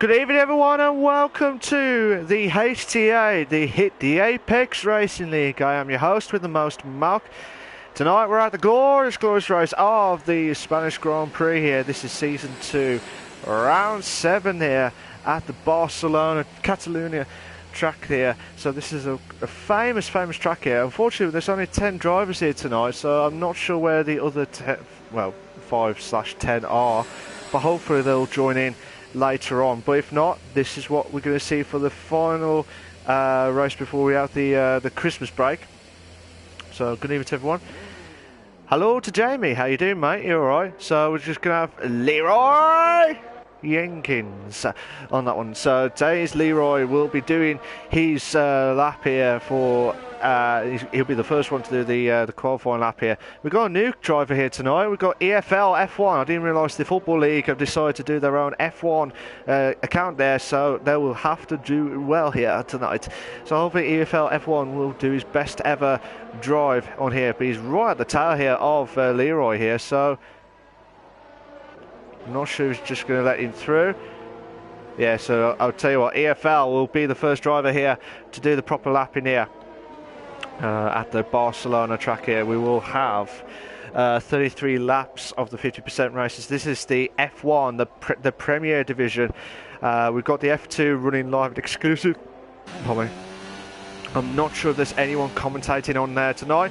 Good evening, everyone, and welcome to the HTA, the Hit the Apex Racing League. I am your host with the most, Mark. Tonight we're at the glorious race of the Spanish Grand Prix here. This is Season 2, Round 7 here at the Barcelona, Catalunya track here. So this is a famous track here. Unfortunately, there's only 10 drivers here tonight, so I'm not sure where the other 5/10 are, but hopefully they'll join in later on. But if not, this is what we're going to see for the final race before we have the Christmas break. So good evening to everyone. Hello to Jamie, how you doing, mate? You alright? So we're just going to have Leroy Jenkins on that one. So today's Leroy will be doing his lap here for he'll be the first one to do the qualifying lap here. We've got a new driver here tonight. We've got EFL F1. I didn't realise the Football League have decided to do their own F1 account there, so they will have to do well here tonight. So hopefully EFL F1 will do his best ever drive on here. But he's right at the tail here of Leroy here, so I'm not sure who's just going to let him through. Yeah, so I'll tell you what, EFL will be the first driver here to do the proper lap in here. At the Barcelona track here, we will have 33 laps of the 50% races. This is the F1, the Premier Division. We've got the F2 running live and exclusive. Pardon me. I'm not sure if there's anyone commentating on there tonight,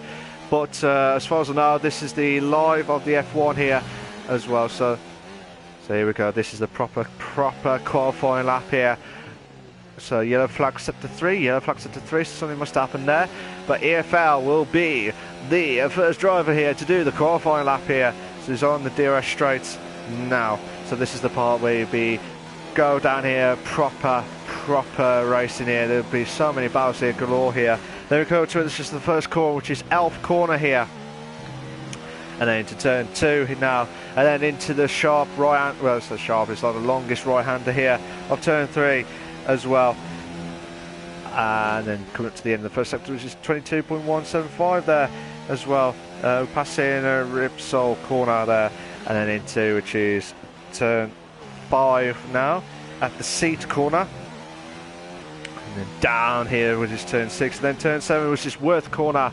but as far as I know, this is the live of the F1 here as well. So here we go. This is the proper qualifying lap here. So yellow flag set to 3, so something must happen there. But EFL will be the first driver here to do the qualifying lap here. So he's on the DRS straights now. So this is the part where you go down here, proper racing here. There'll be so many battles here galore here. Then we go to this is the first corner, which is Elf Corner here. And then into turn 2 now, and then into the sharp right hand. Well, it's the sharpest, like the longest right hander here of turn 3 as well. And then coming up to the end of the first sector, which is 22.175 there as well. Passing a Ripsol corner there, and then into which is turn 5 now at the Seat corner. And then down here, which is turn 6, and then turn 7, which is Worth corner.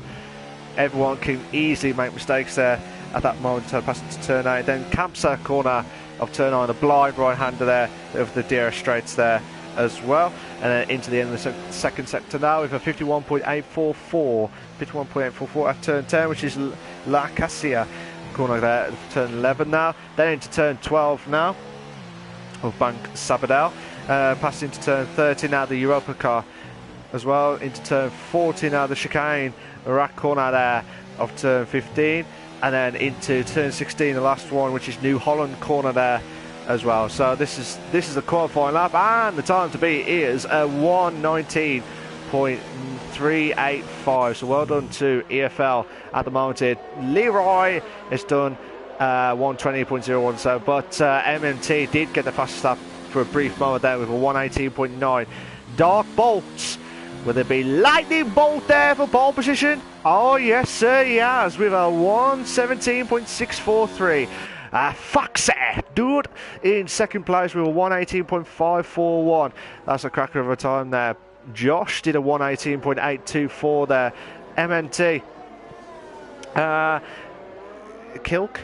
Everyone can easily make mistakes there at that moment, passing to turn 8. Then Campsa corner of turn 9, a blind right hander there of the DRS straights there as well. And then into the end of the second sector now with a 51.844 at turn 10, which is La Casia corner there, turn 11 now. Then into turn 12 now of Bank Sabadell, passing into turn 13 now, the Europa car as well. Into turn 14 now, the chicane rack corner there of turn 15, and then into turn 16, the last one, which is New Holland corner there as well. So this is the qualifying lap, and the time to beat is 1:19.385. So well done to EFL at the moment here. Leroy has done 1:20.017, but MMT did get the fastest lap for a brief moment there with a 1:18.9. Dark Bolts. Will there be lightning bolt there for pole position? Oh yes sir, he has, with a 1:17.643. Foxy dude in second place with a 1:18.541. That's a cracker of a time there. Josh did a 1:18.824 there. MNT. Kilk.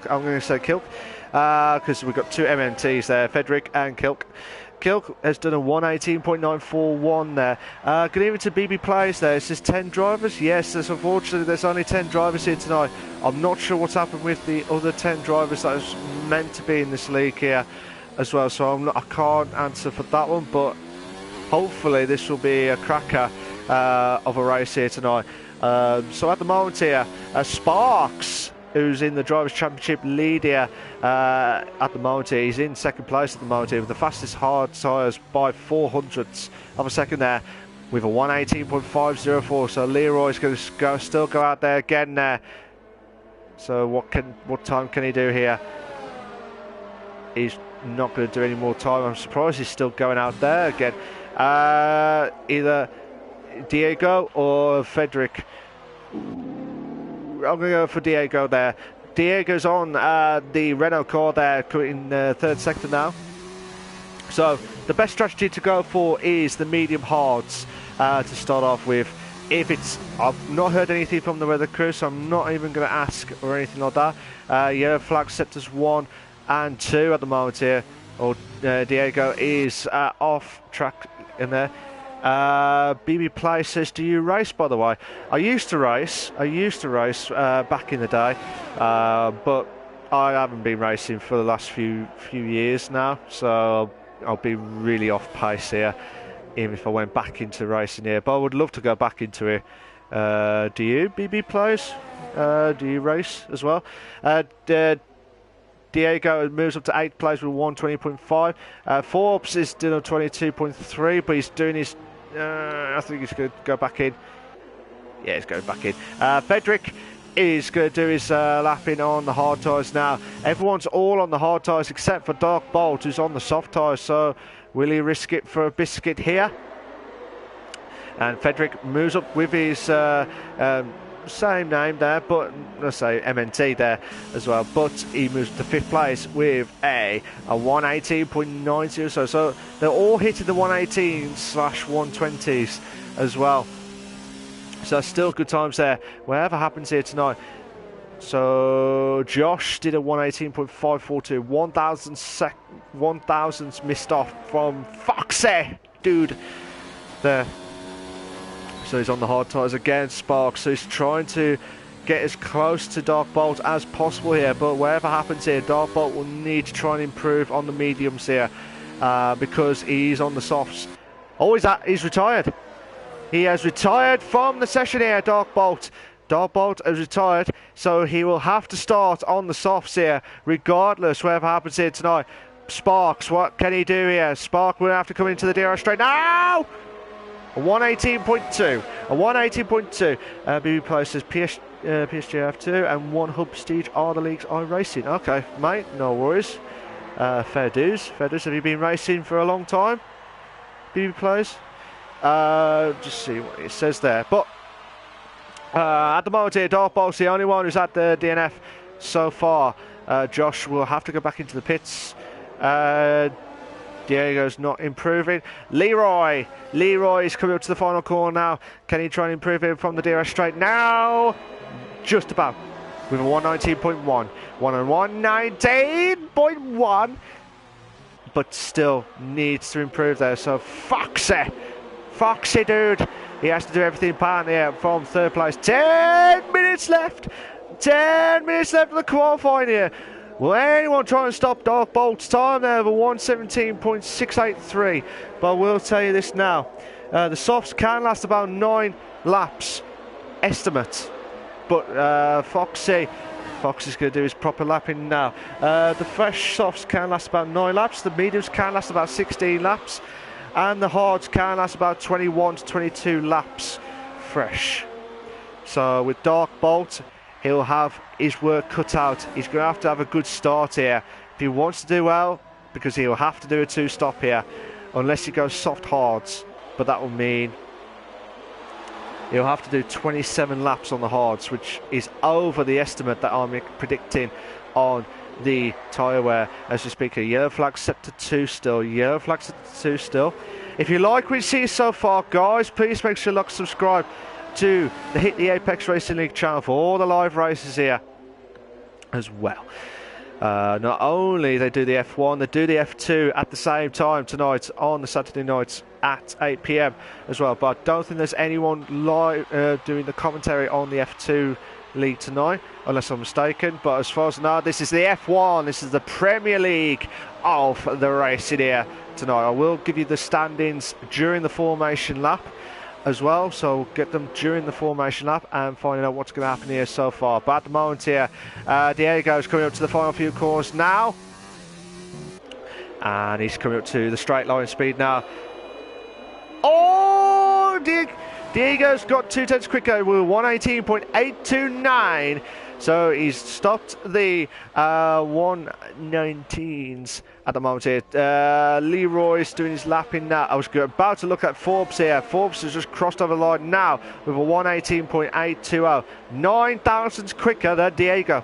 I'm going to say Kilk because we've got two MNTs there, Fedric and Kilk. Kilk has done a 1:18.941 there. Good evening to BB Players there. It says 10 drivers. Yes, unfortunately there's only 10 drivers here tonight. I'm not sure what's happened with the other 10 drivers that is meant to be in this league here as well. So I can't answer for that one, but hopefully this will be a cracker of a race here tonight. So at the moment here, Sparks, who's in the Drivers' Championship lead here at the moment here. He's in second place at the moment here with the fastest hard tyres by 400ths of a second there with a 1:18.504. So Leroy's going to still go out there again there. So what time can he do here? He's not going to do any more time. I'm surprised he's still going out there again. Either Diego or Fedric. I'm going to go for Diego there. Diego's on the Renault car there in third sector now. So the best strategy to go for is the medium hards to start off with. If it's, I've not heard anything from the weather crew, so I'm not even going to ask or anything like that. Yellow flag sectors 1 and 2 at the moment here. Diego is off track in there. BB Play says, do you race, by the way? I used to race back in the day, but I haven't been racing for the last few years now, so I'll be really off pace here, even if I went back into racing here. But I would love to go back into it. Do you, BB Plays? Do you race as well? Diego moves up to 8th place with 120.5. Forbes is doing a 22.3, but he's doing his. I think he's going to go back in. Yeah, he's going back in. Frederick is going to do his lapping on the hard tyres now. Everyone's all on the hard tyres except for Dark Bolt, who's on the soft tyres. So will he risk it for a biscuit here? And Frederick moves up with his same name there, but let's say MNT there as well. But he moves to 5th place with a 118.90 or so. So they're all hitting the 118/120s as well. So still good times there, whatever happens here tonight. So Josh did a 118.542, 1,000 missed off from Foxy, dude, there. So he's on the hard tyres again, Sparks. So he's trying to get as close to Dark Bolt as possible here. But whatever happens here, Dark Bolt will need to try and improve on the mediums here because he's on the softs. Oh, he's retired. He has retired from the session here, Dark Bolt. Dark Bolt has retired, so he will have to start on the softs here, regardless whatever happens here tonight. Sparks, what can he do here? Spark will have to come into the DRS straight now. A 118.2. A 118.2. BB Play says PSGF2 and 1 Hub Prestige are the leagues I'm racing. Okay, mate, no worries. Fair dues. Fair dues. Have you been racing for a long time? BB Plays? Just see what it says there. But at the moment here, Dark Bolt's the only one who's at the DNF so far. Josh will have to go back into the pits. Diego's not improving. Leroy is coming up to the final corner now. Can he try and improve it from the DRS straight now? Just about. With a 119.1. 119.1. But still needs to improve there. So Foxy, dude. He has to do everything pan here from 3rd place. 10 minutes left. 10 minutes left of the qualifying here. Will anyone try and stop Dark Bolt's time there of a 117.683? But I will tell you this now. The softs can last about 9 laps, estimate. But Foxy's going to do his proper lapping now. The fresh softs can last about 9 laps. The mediums can last about 16 laps. And the hards can last about 21 to 22 laps fresh. So with Dark Bolt, he'll have his work cut out. He's going to have a good start here if he wants to do well, because he'll have to do a 2-stop here unless he goes soft hards. But that will mean he'll have to do 27 laps on the hards, which is over the estimate that I'm predicting on the tyre wear as we speak. A yellow flag set to 2 still. Yellow flag set to 2 still. If you like what you see so far, guys, please make sure you like, subscribe to the Hit the Apex Racing League channel for all the live races here as well. Not only they do the F1, they do the F2 at the same time tonight on the Saturday nights at 8 PM as well. But I don't think there's anyone live doing the commentary on the F2 league tonight, unless I'm mistaken. But as far as I know, this is the F1. This is the Premier League of the racing here tonight. I will give you the standings during the formation lap as well, so get them during the formation lap and finding out what's going to happen here so far. But at the moment here, Diego's coming up to the final few corners now, and he's coming up to the straight line speed now. Oh, Diego's got 2/10 quicker with 118.829. So he's stopped the 119s at the moment here. Leroy's doing his lapping now. I was about to look at Forbes here. Forbes has just crossed over the line now with a 118.820. 9 thousandths quicker than Diego.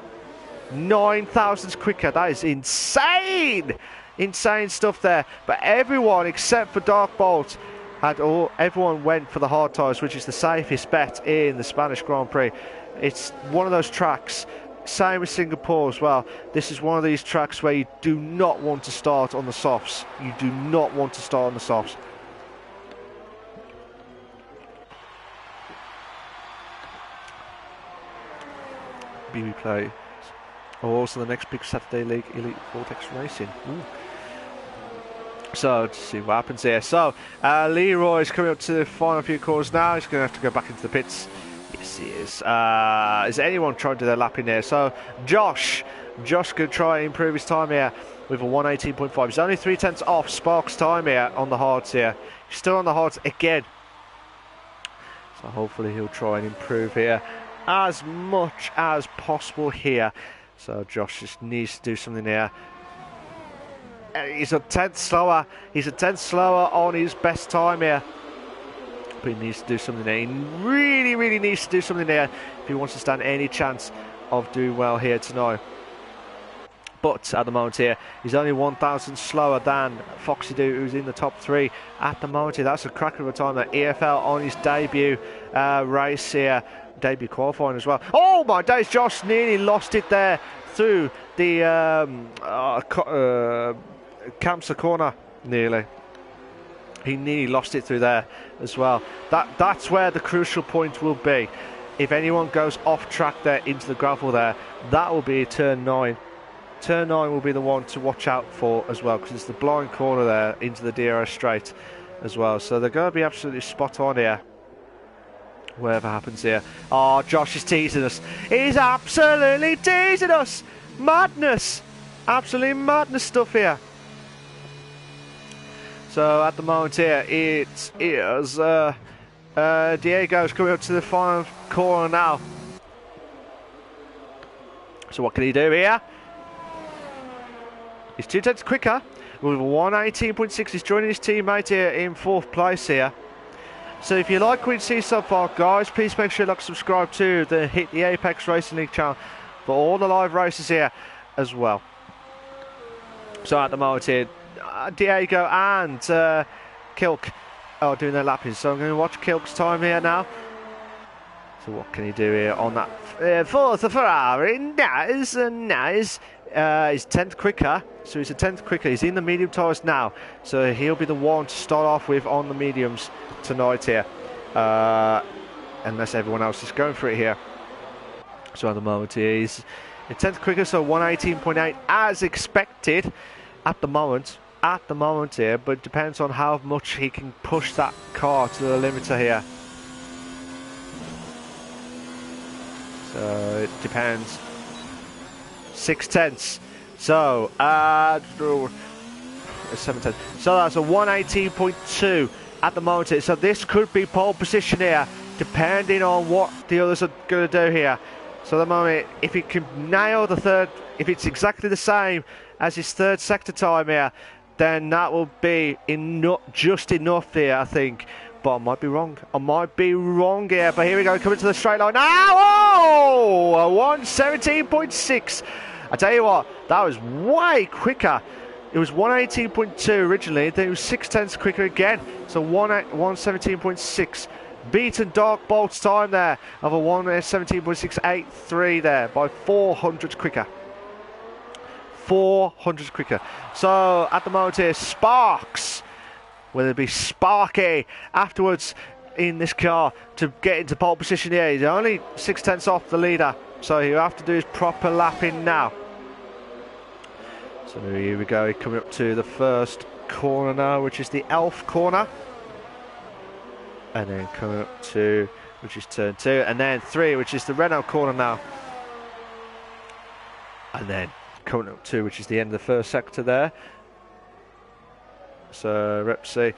9 thousandths quicker. That is insane! Insane stuff there. But everyone except for Dark Bolt everyone went for the hard tyres, which is the safest bet in the Spanish Grand Prix. It's one of those tracks, same with Singapore as well. This is one of these tracks where you do not want to start on the softs. You do not want to start on the softs. BB Play. Oh, also the next big Saturday League, Elite Vortex Racing. Ooh. So, let's see what happens here. So, Leroy's coming up to the final few corners now. He's going to have to go back into the pits. Yes, he is. Is anyone trying to do their lap in there? So, Josh going to try and improve his time here with a 118.5. He's only 3/10 off Sparks' time here on the hards here. He's still on the hards again. So, hopefully he'll try and improve here as much as possible here. So, Josh just needs to do something here. He's a tenth slower. He's a tenth slower on his best time here. But he needs to do something there. He really, really needs to do something there if he wants to stand any chance of doing well here tonight. But at the moment here, he's only 1,000 slower than Foxy Doo, who's in the top 3 at the moment here. That's a cracker of a time that EFL on his debut race here. Debut qualifying as well. Oh my days, Josh nearly lost it there through the Kamsa corner, nearly. He nearly lost it through there as well. That's where the crucial point will be. If anyone goes off track there into the gravel there, that will be turn 9. Turn 9 will be the one to watch out for as well, because it's the blind corner there into the DRS straight as well. So they're going to be absolutely spot on here, whatever happens here. Oh, Josh is teasing us. He's absolutely teasing us. Madness. Absolutely madness stuff here. So at the moment here, it is Diego's coming up to the final corner now. So what can he do here? He's 2/10 quicker with 118.6. He's joining his teammate here in 4th place here. So if you like what you see so far, guys, please make sure you like and subscribe to Hit the Apex Racing League channel for all the live races here as well. So at the moment here, Diego and Kilk are doing their lapping. So I'm going to watch Kilk's time here now. So what can he do here on that for the Ferrari? Nice. He's 10th quicker. So he's a 10th quicker. He's in the medium tyres now. So he'll be the one to start off with on the mediums tonight here. Unless everyone else is going for it here. So at the moment he's a 10th quicker, so 118.8 as expected at the moment here, but it depends on how much he can push that car to the limiter here. So it depends. 6/10. So 7/10. So that's a 118.2 at the moment here. So this could be pole position here, depending on what the others are going to do here. So at the moment, if he can nail the third, if it's exactly the same as his 3rd sector time here, then that will be just enough here, I think. But I might be wrong. I might be wrong here. But here we go, coming to the straight line now. Oh, a 117.6. I tell you what, that was way quicker. It was 118.2 originally, then it was 6/10 quicker again. So 117.6. Beaten Dark Bolt's time there of a 117.683 there by 400 quicker. 400 quicker. So at the moment here, Sparks, will it be Sparky afterwards in this car to get into pole position here? He's only 6/10 off the leader, so he'll have to do his proper lapping now. So here we go, coming up to the first corner now, which is the Elf corner. And then coming up to, which is turn 2, and then 3, which is the Renault corner now. And then coming up to, which is the end of the first sector there. So Repsy,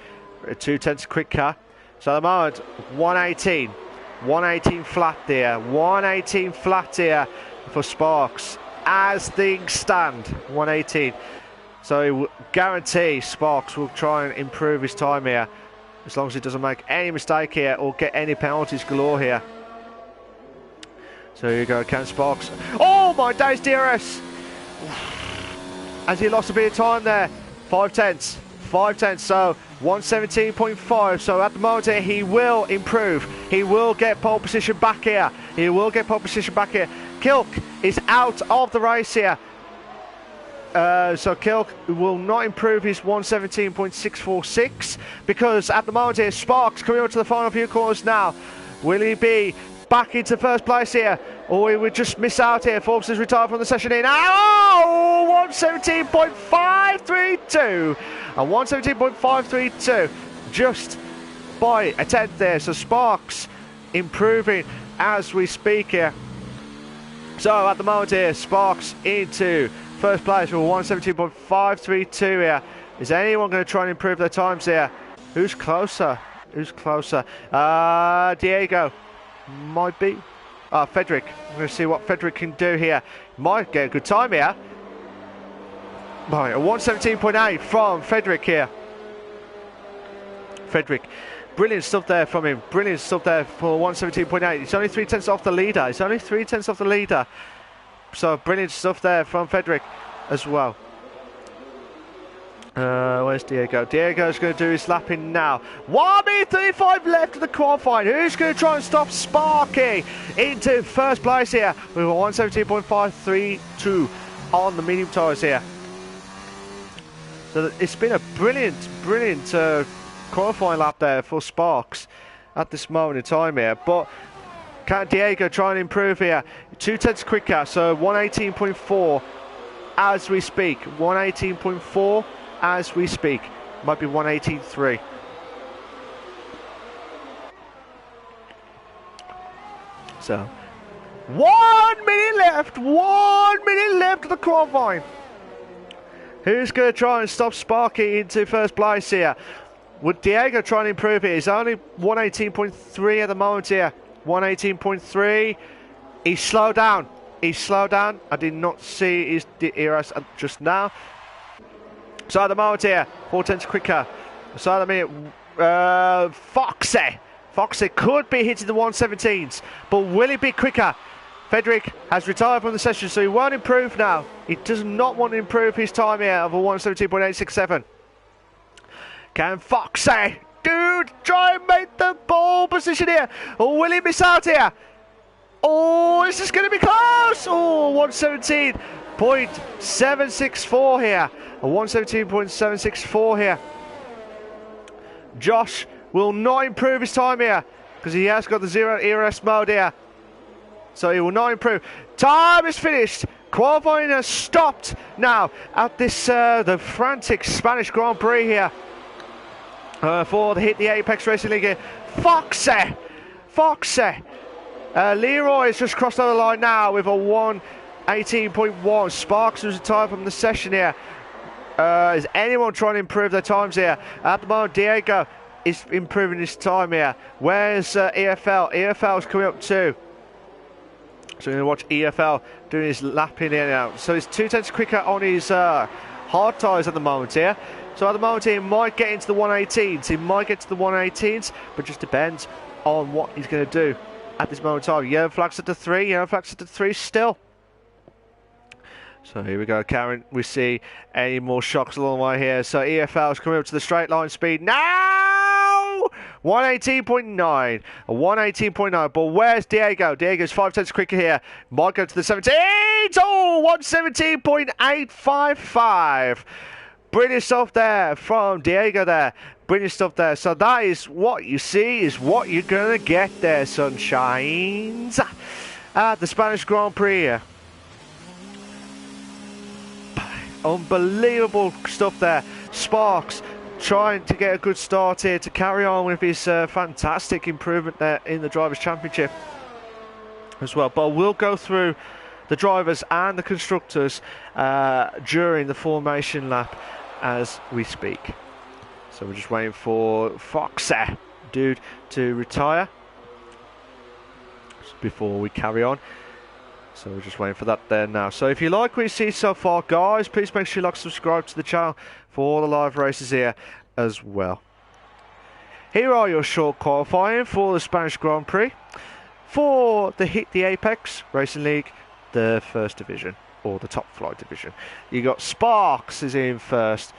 2/10 quick car. So at the moment, 118 flat there, 118 flat here for Sparks as things stand. 118. So I guarantee Sparks will try and improve his time here, as long as he doesn't make any mistake here or get any penalties galore here. So here you go, Ken Sparks. Oh Oh my days, DRS. As he lost a bit of time there. 5 tenths. 5 tenths. So 117.5. So at the moment here, he will improve. He will get pole position back here. He will get pole position back here. Kilk is out of the race here. So Kilk will not improve his 117.646 because at the moment here, Sparks coming up to the final few corners now. Will he be back into first place here, or he would just miss out here? Forbes is retired from the session in. Oh, 117.532 and 117.532 just by a tenth there. So Sparks improving as we speak here. So at the moment here, Sparks into first place with 117.532 here. Is anyone going to try and improve their times here? Who's closer? Who's closer? Diego might be. Frederick. I'm going to see what Frederick can do here. Might get a good time here. Right, a 117.8 from Frederick here. Frederick. Brilliant stuff there from him. Brilliant stuff there for 117.8. He's only 3 tenths off the leader. He's only 3 tenths off the leader. So brilliant stuff there from Frederick as well. Where's Diego? Diego's going to do his lapping now. 1 minute 35 left of the qualifying. Who's going to try and stop Sparky into first place here with a 117.532 on the medium tyres here. So it's been a brilliant qualifying lap there for Sparks at this moment in time here. But can Diego try and improve here? 2 tenths quicker, so 118.4 as we speak. 118.4 as we speak. Might be 118.3. So 1 minute left. 1 minute left of the qualifying. Who's going to try and stop Sparky into first place here? Would Diego try and improve it? He's only 118.3 at the moment here. 118.3. He's slowed down. He's slowed down. I did not see his DRS just now. So at the moment here, 4 tenths quicker. So at the minute, Foxy could be hitting the 117s, but will he be quicker? Frederick has retired from the session, so he won't improve now. He does not want to improve his time here of a 117.867. Can Foxy, dude, try and make the pole position here? Or will he miss out here? Oh, this is going to be close. Oh, 117.764 here. A 117.764 here. Josh will not improve his time here because he has got the 0 ERS mode here. So he will not improve. Time is finished. Qualifying has stopped now at this the frantic Spanish Grand Prix here. For the Hit the Apex Racing League here. Foxy. Leroy has just crossed over the line now with a 118.1. Sparks who's retired from the session here. Is anyone trying to improve their times here? At the moment, Diego is improving his time here. Where's EFL? EFL is coming up too. So we're going to watch EFL doing his lapping in and out. So he's 2 tenths quicker on his hard tyres at the moment here. So at the moment he might get into the 118s. He might get to the 118s, but just depends on what he's going to do at this moment in time. Yellow flags at the 3. Yellow flags at the 3 still. So here we go, Karen. We see any more shocks along the way here. So EFL is coming up to the straight line speed now. 118.9. A 118.9. But where's Diego? Diego's 5 tenths quicker here. Might go to the 17s. Oh, 117.855. Brilliant stuff there from Diego there. Brilliant stuff there. So that is what you see is what you're going to get there, sunshines. At the Spanish Grand Prix here. Unbelievable stuff there. Sparks trying to get a good start here to carry on with his fantastic improvement there in the Drivers' Championship as well. But we'll go through the drivers and the constructors during the formation lap as we speak. So we're just waiting for Foxy dude to retire before we carry on. So we're just waiting for that there now. So if you like what you see so far, guys, please make sure you like, subscribe to the channel for all the live races here as well. Here are your short qualifying for the Spanish Grand Prix for the Hit the Apex Racing League the first division, or the top flight division. You got Sparks is in first,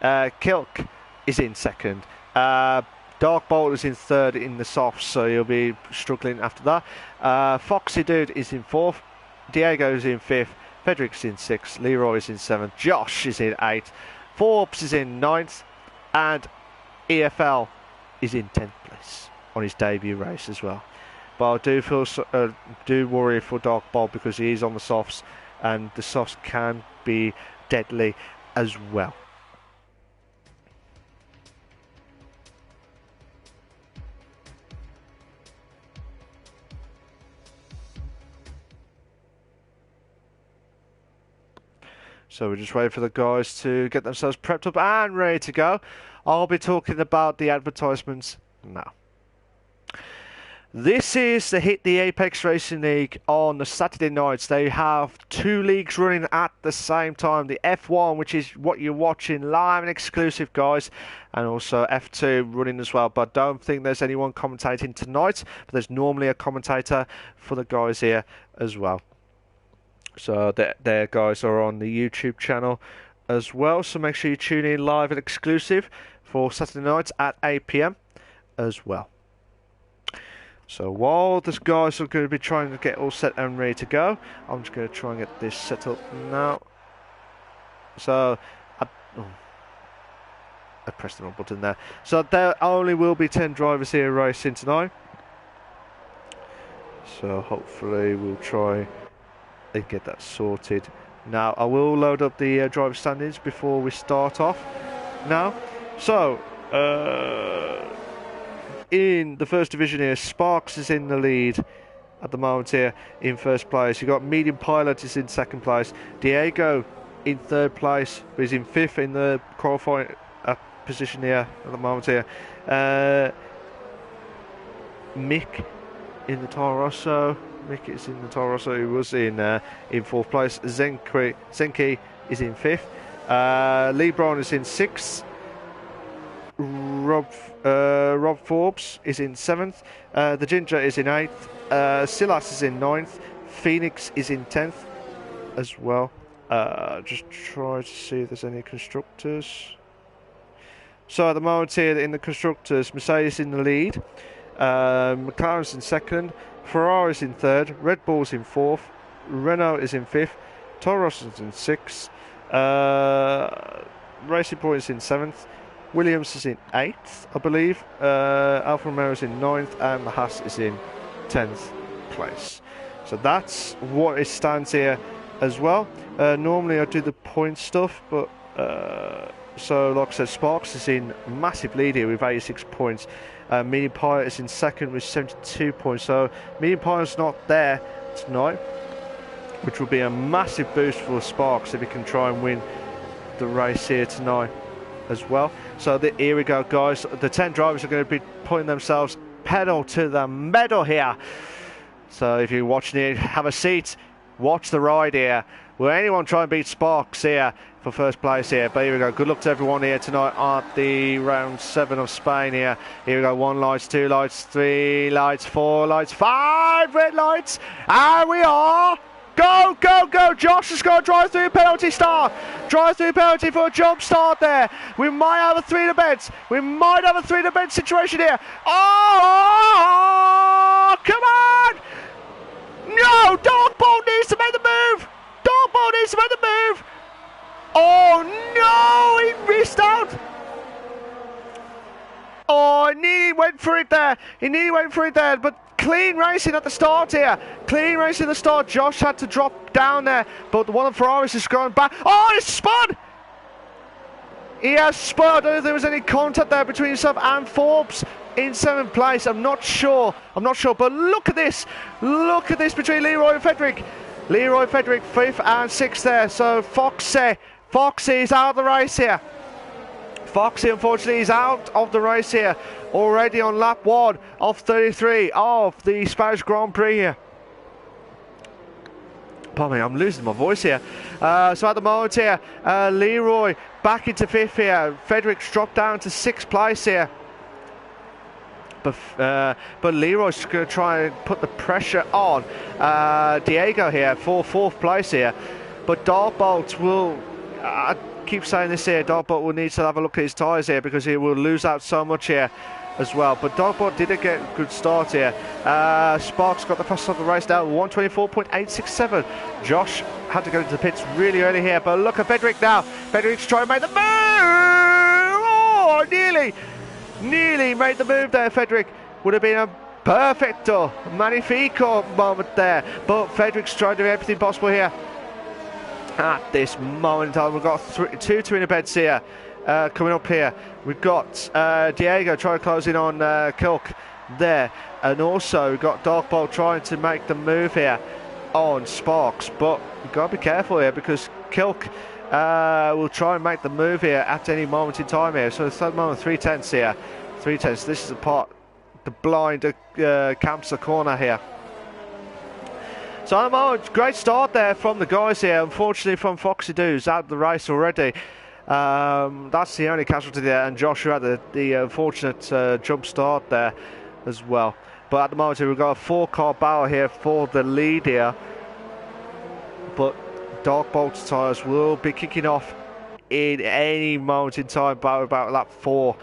Kilk is in second, Dark Bolt is in third in the softs, so you'll be struggling after that. Foxy Dude is in fourth, Diego is in fifth, Frederick's in sixth, Leroy is in seventh, Josh is in eighth, Forbes is in ninth, and EFL is in 10th place on his debut race as well. But I do worry for Dark Bolt because he is on the softs, and the softs can be deadly as well. So we're just waiting for the guys to get themselves prepped up and ready to go. I'll be talking about the advertisements now. This is the Hit the Apex Racing League on the Saturday nights. They have two leagues running at the same time. The F1, which is what you're watching live and exclusive, guys, and also F2 running as well. But I don't think there's anyone commentating tonight, but there's normally a commentator for the guys here as well. So their guys are on the YouTube channel as well. So make sure you tune in live and exclusive for Saturday nights at 8 PM as well. So while the guys are going to be trying to get all set and ready to go, I'm just going to try and get this set up now. So I pressed the wrong button there. So there only will be 10 drivers here racing tonight. So hopefully we'll try and get that sorted. Now I will load up the driver standings before we start off now. So in the first division here, Sparks is in the lead at the moment here in first place. You've got Medium Pilot is in second place, Diego in third place, but he's in fifth in the qualifying position here at the moment here. Mick in the Toro Rosso. Mick is in the Toro Rosso. He was in fourth place. Zenki is in fifth. Lee Brown is in sixth. Rob Forbes is in seventh. The Ginger is in eighth. Silas is in ninth. Phoenix is in 10th as well. Just try to see if there's any constructors. So at the moment here in the constructors, Mercedes in the lead, McLaren's in second, Ferrari's in third, Red Bull's in fourth, Renault is in fifth, Toro Rosso is in sixth, Racing Point is in seventh, Williams is in eighth, I believe, Alfa Romeo is in ninth, and the Haas is in 10th place. So that's what it stands here as well. Normally I do the point stuff, but so like I said, Sparks is in massive lead here with 86 points. Medium Pilot is in second with 72 points. So Medium Pilot's not there tonight, which will be a massive boost for Sparks if he can try and win the race here tonight as well. So here we go, guys. The 10 drivers are going to be putting themselves pedal to the metal here. So if you're watching it, have a seat, watch the ride here. Will anyone try and beat Sparks here for first place here? But here we go. Good luck to everyone here tonight at the round 7 of Spain here. Here we go. 1 lights, 2 lights, 3 lights, 4 lights, 5 red lights. And we are. Go, go, go. Josh has got a drive-through penalty start. Drive-through penalty for a jump start there. We might have a 3 to beds. We might have a 3 to bed situation here. Oh, come on. No, Dark Bolt needs to make the move. Dark Bolt needs to make the move. Oh no, he missed out. Oh, he nearly went for it there. He nearly went for it there, but clean racing at the start here. Clean racing at the start. Josh had to drop down there, but one of the Ferraris is going back. Oh, he's spun. He has spun. I don't know if there was any contact there between himself and Forbes in 7th place. I'm not sure, but look at this. Look at this between Leroy and Frederick. Leroy Frederick 5th and 6th there. So Foxy is out of the race here. Foxy, unfortunately, is out of the race here. Already on lap 1 of 33 of the Spanish Grand Prix here. Pardon me, I'm losing my voice here. So at the moment here, Leroy back into 5th here. Frederick's dropped down to 6th place here. but Leroy's going to try and put the pressure on Diego here for 4th place here. But Darkbolt will, I keep saying this here, Darkbolt will need to have a look at his tyres here because he will lose out so much here as well. But Darkbolt did get a good start here. Sparks got the fastest of the race now, 124.867. Josh had to go into the pits really early here, but look at Fedric now. Fedric's trying to make the move! Oh, nearly made the move there, Fedric. Would have been a perfecto, magnifico moment there. But Fedric's trying to do everything possible here. At this moment in time, we've got two twinner beds here coming up here. We've got Diego trying to close in on Kilk there, and also we've got Darkbolt trying to make the move here on Sparks. But you've got to be careful here because Kilk will try and make the move here at any moment in time here. So it's at the moment 3/10 here. 3/10. This is the part, the blind Campsa corner here. So at the moment, great start there from the guys here. Unfortunately from Foxy Doos out of the race already. That's the only casualty there, and Joshua had the unfortunate jump start there as well. But at the moment we've got a 4-car battle here for the lead here. But Darkbolt's tyres will be kicking off in any moment in time. About lap 4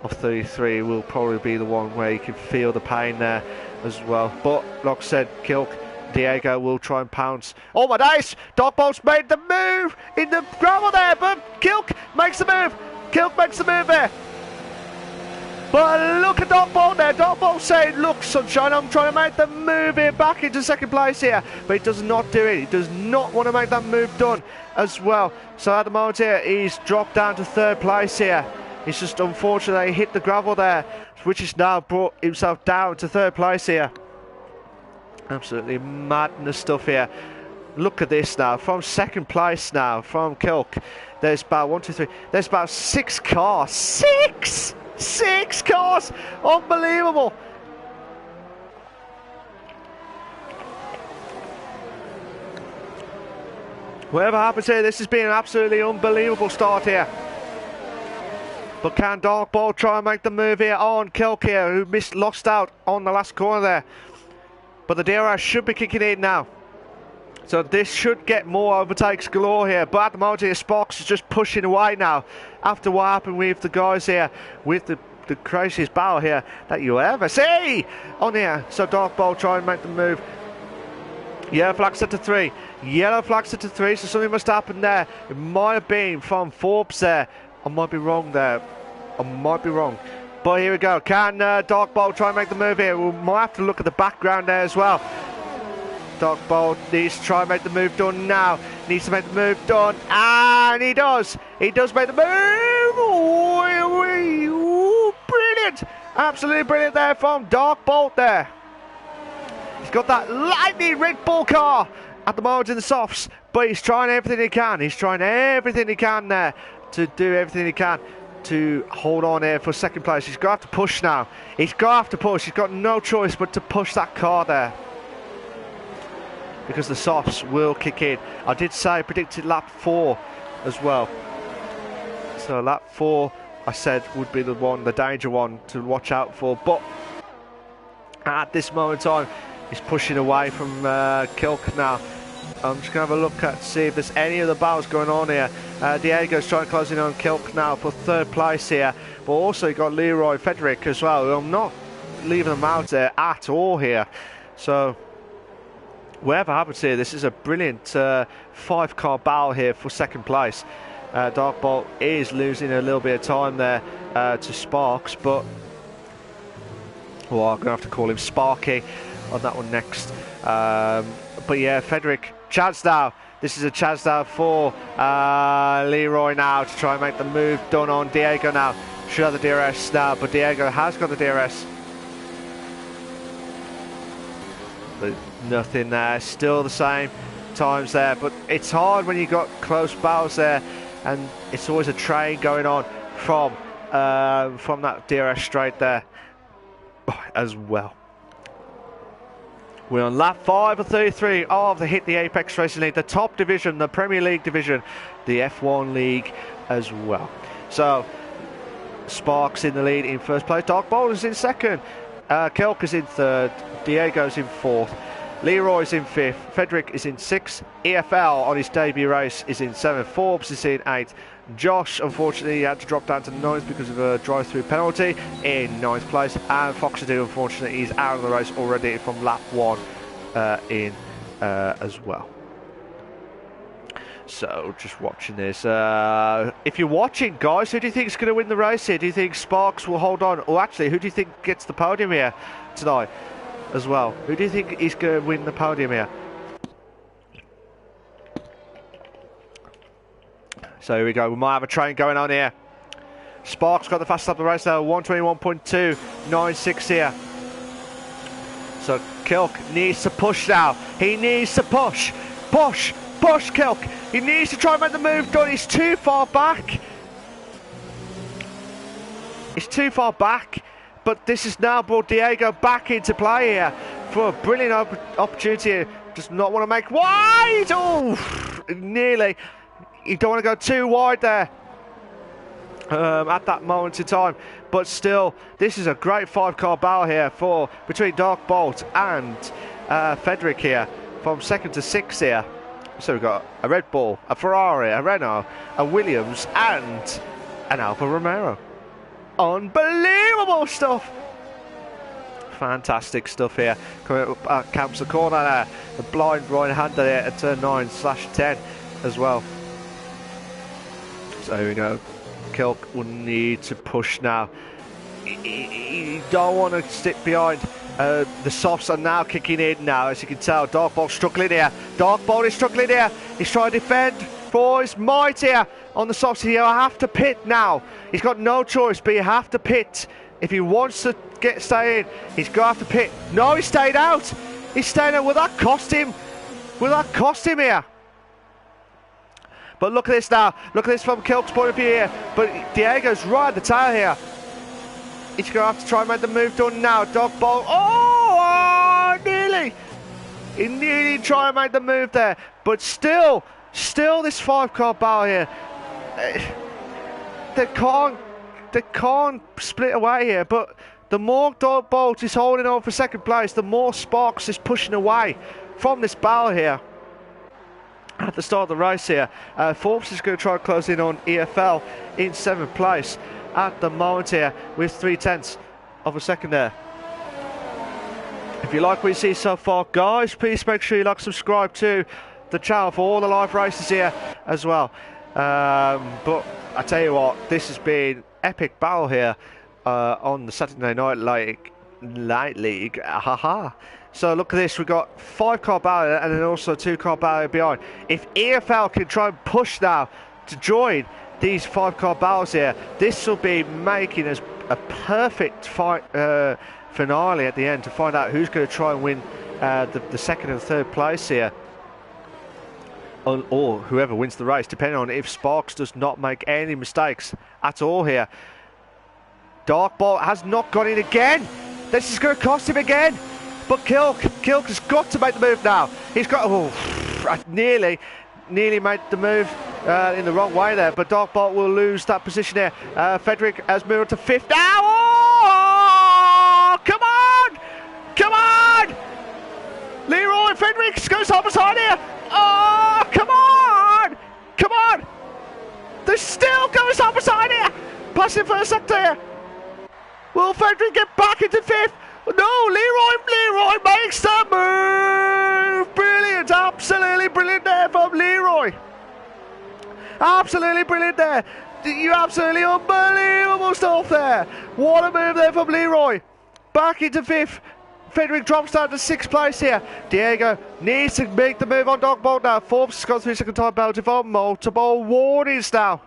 of 33 will probably be the one where you can feel the pain there as well. But like I said, Kilk, Diego will try and pounce. Oh my days! Darkbolt's made the move in the gravel there, but Kilk makes the move. Kilk makes the move there. But look at Darkbolt there. Darkbolt saying, look, sunshine, I'm trying to make the move here back into 2nd place here. But he does not do it. He does not want to make that move done as well. So at the moment here, he's dropped down to 3rd place here. He's just unfortunately hit the gravel there, which has now brought himself down to 3rd place here. Absolutely madness stuff here. Look at this now, from 2nd place now, from Kilk. There's about 1, 2, 3. There's about 6 cars. 6 cars! Unbelievable! Whatever happens here, this has been an absolutely unbelievable start here. But can Darkbolt try and make the move here on Kilk here, who lost out on the last corner there. But the DRS should be kicking in now. So this should get more overtakes galore here. But at the moment here, Sparks is just pushing away now. After what happened with the guys here, with the craziest battle here that you'll ever see on here. So Darkbolt try and make the move. Yellow flag set to 3. Yellow flag set to 3, so something must happen there. It might have been from Forbes there. I might be wrong there. I might be wrong. But here we go. Can Darkbolt try and make the move here? We might have to look at the background there as well. Darkbolt needs to try and make the move done now. Needs to make the move done. And he does. He does make the move. Ooh, brilliant. Absolutely brilliant there from Darkbolt there. He's got that lightning Red Bull car at the moment in the softs. But he's trying everything he can. He's trying everything he can there to do everything he can to hold on here for 2nd place. He's going to have to push now. He's going to have to push. He's got no choice but to push that car there, because the softs will kick in. I did say I predicted lap 4 as well. So lap 4 I said would be the one, the danger one to watch out for. But at this moment in time, he's pushing away from Kilk now. I'm just going to have a look at see if there's any of the battles going on here. Diego's trying to close in on Kilk now for 3rd place here. But also you got Leroy Fedric as well. I'm not leaving them out there at all here. So whatever happens here, this is a brilliant 5-car battle here for 2nd place. Darkbolt is losing a little bit of time there to Sparks, but well, I'm going to have to call him Sparky on that one next. But yeah, Fedric, chance now. This is a chance now for Leroy now to try and make the move done on Diego now. Should have the DRS now, but Diego has got the DRS. But nothing there, still the same times there. But it's hard when you've got close battles there, and it's always a train going on from that DRS straight there as well. We're on lap 5 of 33 of the Hit the Apex Racing League, the top division, the Premier League division, the F1 League as well. So Sparks in the lead in 1st place, Darkbolt is in 2nd, Kelk is in third, Diego's in fourth, Leroy's in fifth, Frederick is in sixth, EFL on his debut race is in seventh, Forbes is in eighth, Josh unfortunately had to drop down to ninth because of a drive-through penalty in ninth place, and Foxadoo unfortunately is out of the race already from lap one as well. So just watching this, if you're watching guys, who do you think is going to win the race here? Do you think Sparks will hold on, or actually who do you think gets the podium here tonight as well? Who do you think is going to win the podium here? So here we go, we might have a train going on here. Sparks got the fastest lap of the race now, 121.296 here. So Kilk needs to push now. He needs to push. Push Kilk. He needs to try and make the move done. He's too far back. He's too far back. But this has now brought Diego back into play here for a brilliant opportunity. Does not want to make wide. Oh, nearly. You don't want to go too wide there at that moment in time, but still this is a great 5-car battle here between Dark Bolt and Frederick here from second to sixth here. So we've got a Red Bull, a Ferrari, a Renault, a Williams and an Alfa Romeo. Unbelievable stuff. Fantastic stuff here. Coming up Camps the corner there, the blind right-hander there at turn 9/10 as well. So here we go. Kilk will need to push now. You don't want to stick behind. The softs are now kicking in now, as you can tell. Dark Bolt struggling here. Dark Bolt is struggling here. He's trying to defend for his might here on the softs. He'll have to pit now. He's got no choice, but you have to pit. If he wants to stay in, he's going to have to pit. No, he stayed out. He's staying out. Will that cost him? Will that cost him here? But look at this now. Look at this from Kilk's point of view here. But Diego's right at the tail here. He's going to have to try and make the move done now. Dark Bolt. Oh, nearly. He nearly tried to make the move there. But still this 5-car battle here. They can't split away here. But the more Dark Bolt is holding on for second place, the more Sparks is pushing away from this battle here. At the start of the race here, Forbes is going to try and close in on EFL in 7th place at the moment here with 0.3 of a second there. If you like what you see so far, guys, please make sure you like, subscribe to the channel for all the live races here as well. But I tell you what, this has been epic battle here on the Saturday Night Light League. Haha. So look at this, we've got 5-car battle and then also 2-car battle behind. If EFL can try and push now to join these 5-car battles here, this will be making us a perfect fight, finale at the end to find out who's going to try and win the second and third place here. Or whoever wins the race, depending on if Sparks does not make any mistakes at all here. Dark Bolt has not got in again. This is going to cost him again. But Kilk has got to make the move now. He's got, nearly made the move in the wrong way there. But Dark Bolt will lose that position here. Frederick has moved on to 5th now. Oh, come on! Leroy Frederick goes home beside here. Oh, come on! They're still going home beside here. Passing for a second here. Will Frederick get back into 5th? No, Leroy makes the move! Brilliant, absolutely brilliant there from Leroy. Absolutely brilliant there. You absolutely unbelievable stuff there. What a move there from Leroy. Back into 5th. Frederick drops down to 6th place here. Diego needs to make the move on Dark Bolt now. Forbes has gone through second time penalty for multiple warnings now.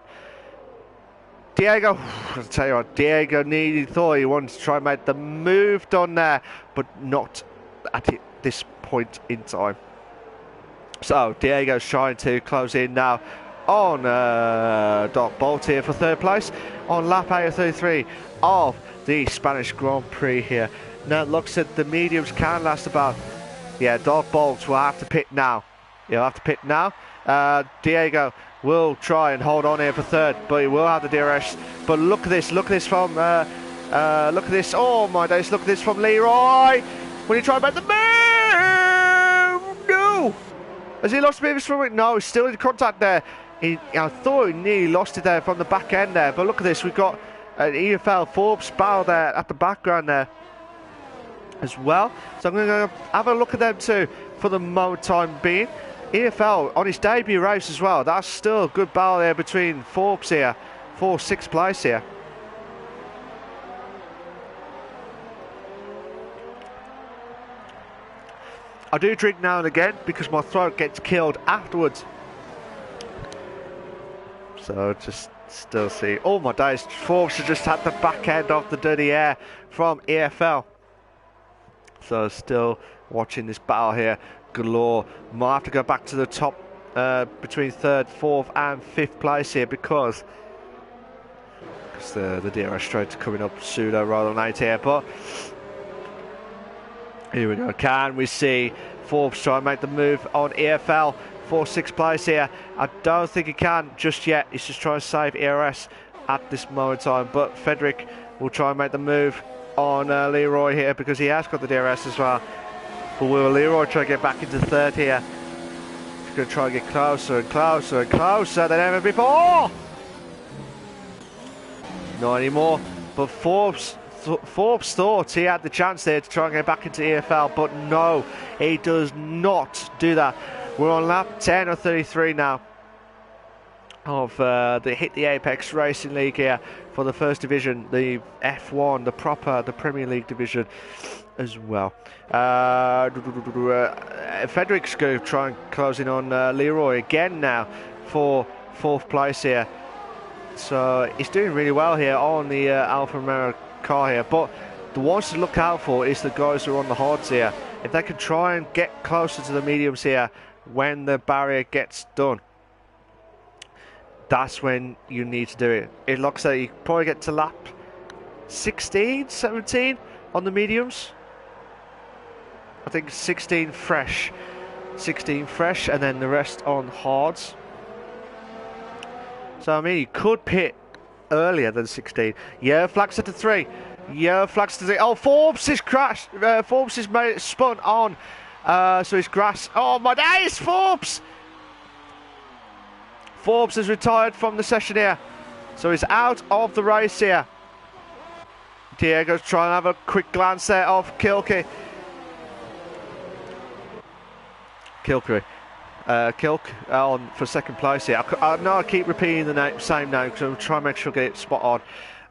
Diego, I'll tell you what, Diego thought he wanted to try and make the move done there, but not at this point in time. So Diego's trying to close in now on Dark Bolt here for 3rd place on lap 8:33 of the Spanish Grand Prix here. Now it looks at the mediums can last about, Dark Bolt will have to pit now. He'll have to pit now. Diego will try and hold on here for 3rd, but he will have the DRS. But look at this from Look at this. Oh my days, look at this from Leroy. When he tried to make the move! No! Has he lost a bit of his from it? No, he's still in contact there. I thought he nearly lost it there from the back end there. But look at this, we've got an EFL Forbes barrel there at the background there as well. So I'm going to have a look at them too for the moment time being. EFL on his debut race as well. That's still a good battle there between Forbes here for 6th place here. I do drink now and again because my throat gets killed afterwards. So just still see. Oh my days, Forbes has just had the back end of the dirty air from EFL. So still watching this battle here galore. Might have to go back to the top between 3rd, 4th and 5th place here because the DRS straight coming up sooner rather than later here. But here we go. Can we see Forbes try and make the move on EFL for 6th place here? I don't think he can just yet. He's just trying to save ERS at this moment in time. But Frederick will try and make the move on Leroy here because he has got the DRS as well. But will Leroy try to get back into 3rd here? He's going to try and get closer and closer and closer than ever before. Not anymore. But Forbes thought he had the chance there to try and get back into EFL, but no, he does not do that. We're on lap 10 or 33 now of the Hit the Apex Racing League here for the first division, the F1, the Premier League division as well. Frederick's going to try and close in on Leroy again now for 4th place here. So he's doing really well here on the Alfa Romeo car here, but the ones to look out for is the guys who are on the hards here. If they can try and get closer to the mediums here when the barrier gets done, that's when you need to do it. It looks like you probably get to lap 16, 17 on the mediums. I think 16 fresh, and then the rest on hards. So I mean, you could pit earlier than 16. Yeah, flags at the 3. Yeah, flags to the... Oh, Forbes has crashed. Forbes has made it spun on. So his grass... Oh, my days, Forbes! Forbes has retired from the session here. So he's out of the race here. Diego's trying to have a quick glance there of Kilke. Kilk on for 2nd place here. I know I keep repeating the same name because I'm trying to make sure I get it spot on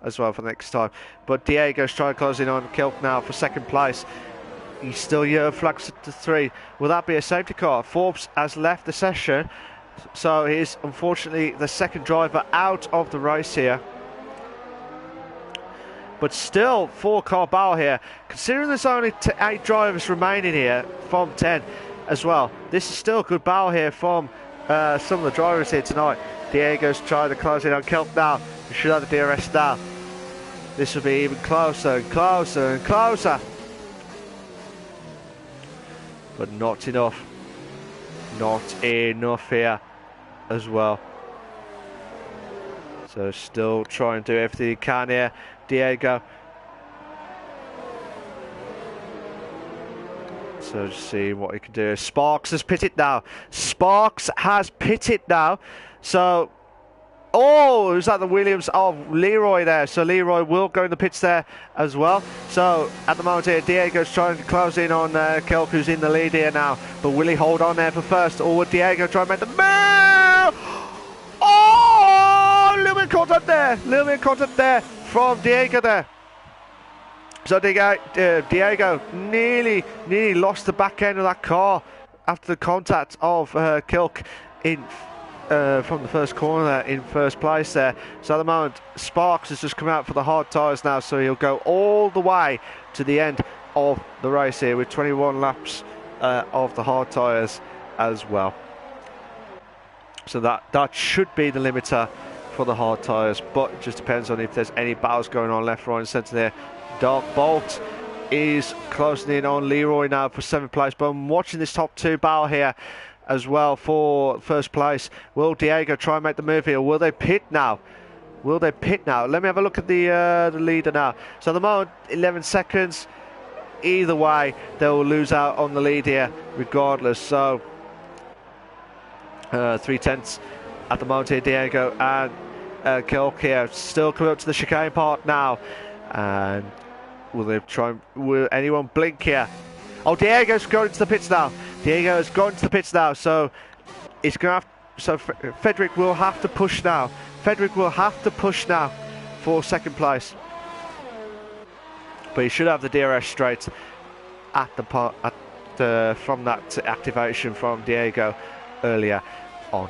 as well for the next time. But Diego's trying to close in on Kilk now for 2nd place. He's still flags to 3. Will that be a safety car? Forbes has left the session, so he's unfortunately the 2nd driver out of the race here. But still 4-car battle here. Considering there's only 8 drivers remaining here from 10. As well, this is still a good battle here from some of the drivers here tonight. Diego's trying to close in on Kelp now. We should have the DRS now. This will be even closer and closer and closer, but not enough. Not enough here as well. So still trying to do everything he can here, Diego. So just see what he can do. Sparks has pitted now. Sparks has pitted now. So, oh, is that the Williams of Leroy there? So Leroy will go in the pits there as well. So at the moment here, Diego's trying to close in on Kelk, who's in the lead here now. But will he hold on there for first? Or will Diego try and make the move? Oh, a little bit of contact there. A little bit of contact there from Diego there. So Diego nearly lost the back end of that car after the contact of Kilk in from the first corner there in 1st place there. So at the moment, Sparks has just come out for the hard tyres now, so he'll go all the way to the end of the race here with 21 laps of the hard tyres as well. So that should be the limiter for the hard tyres, but it just depends on if there's any battles going on left, right and centre there. Dark Bolt is closing in on Leroy now for 7th place, but I'm watching this top 2 battle here as well for 1st place. Will Diego try and make the move here? Will they pit now? Will they pit now? Let me have a look at the leader now. So at the moment, 11 seconds. Either way, they will lose out on the lead here, regardless. So 3/10 at the moment here, Diego and Kilk here. Still coming up to the chicane part now. And will they try? Will anyone blink here? Oh, Diego's going to the pits now. Diego has gone to the pits now. So it's going to have. So Frederick will have to push now. Frederick will have to push now for second place. But he should have the DRS straight at the part from that activation from Diego earlier on.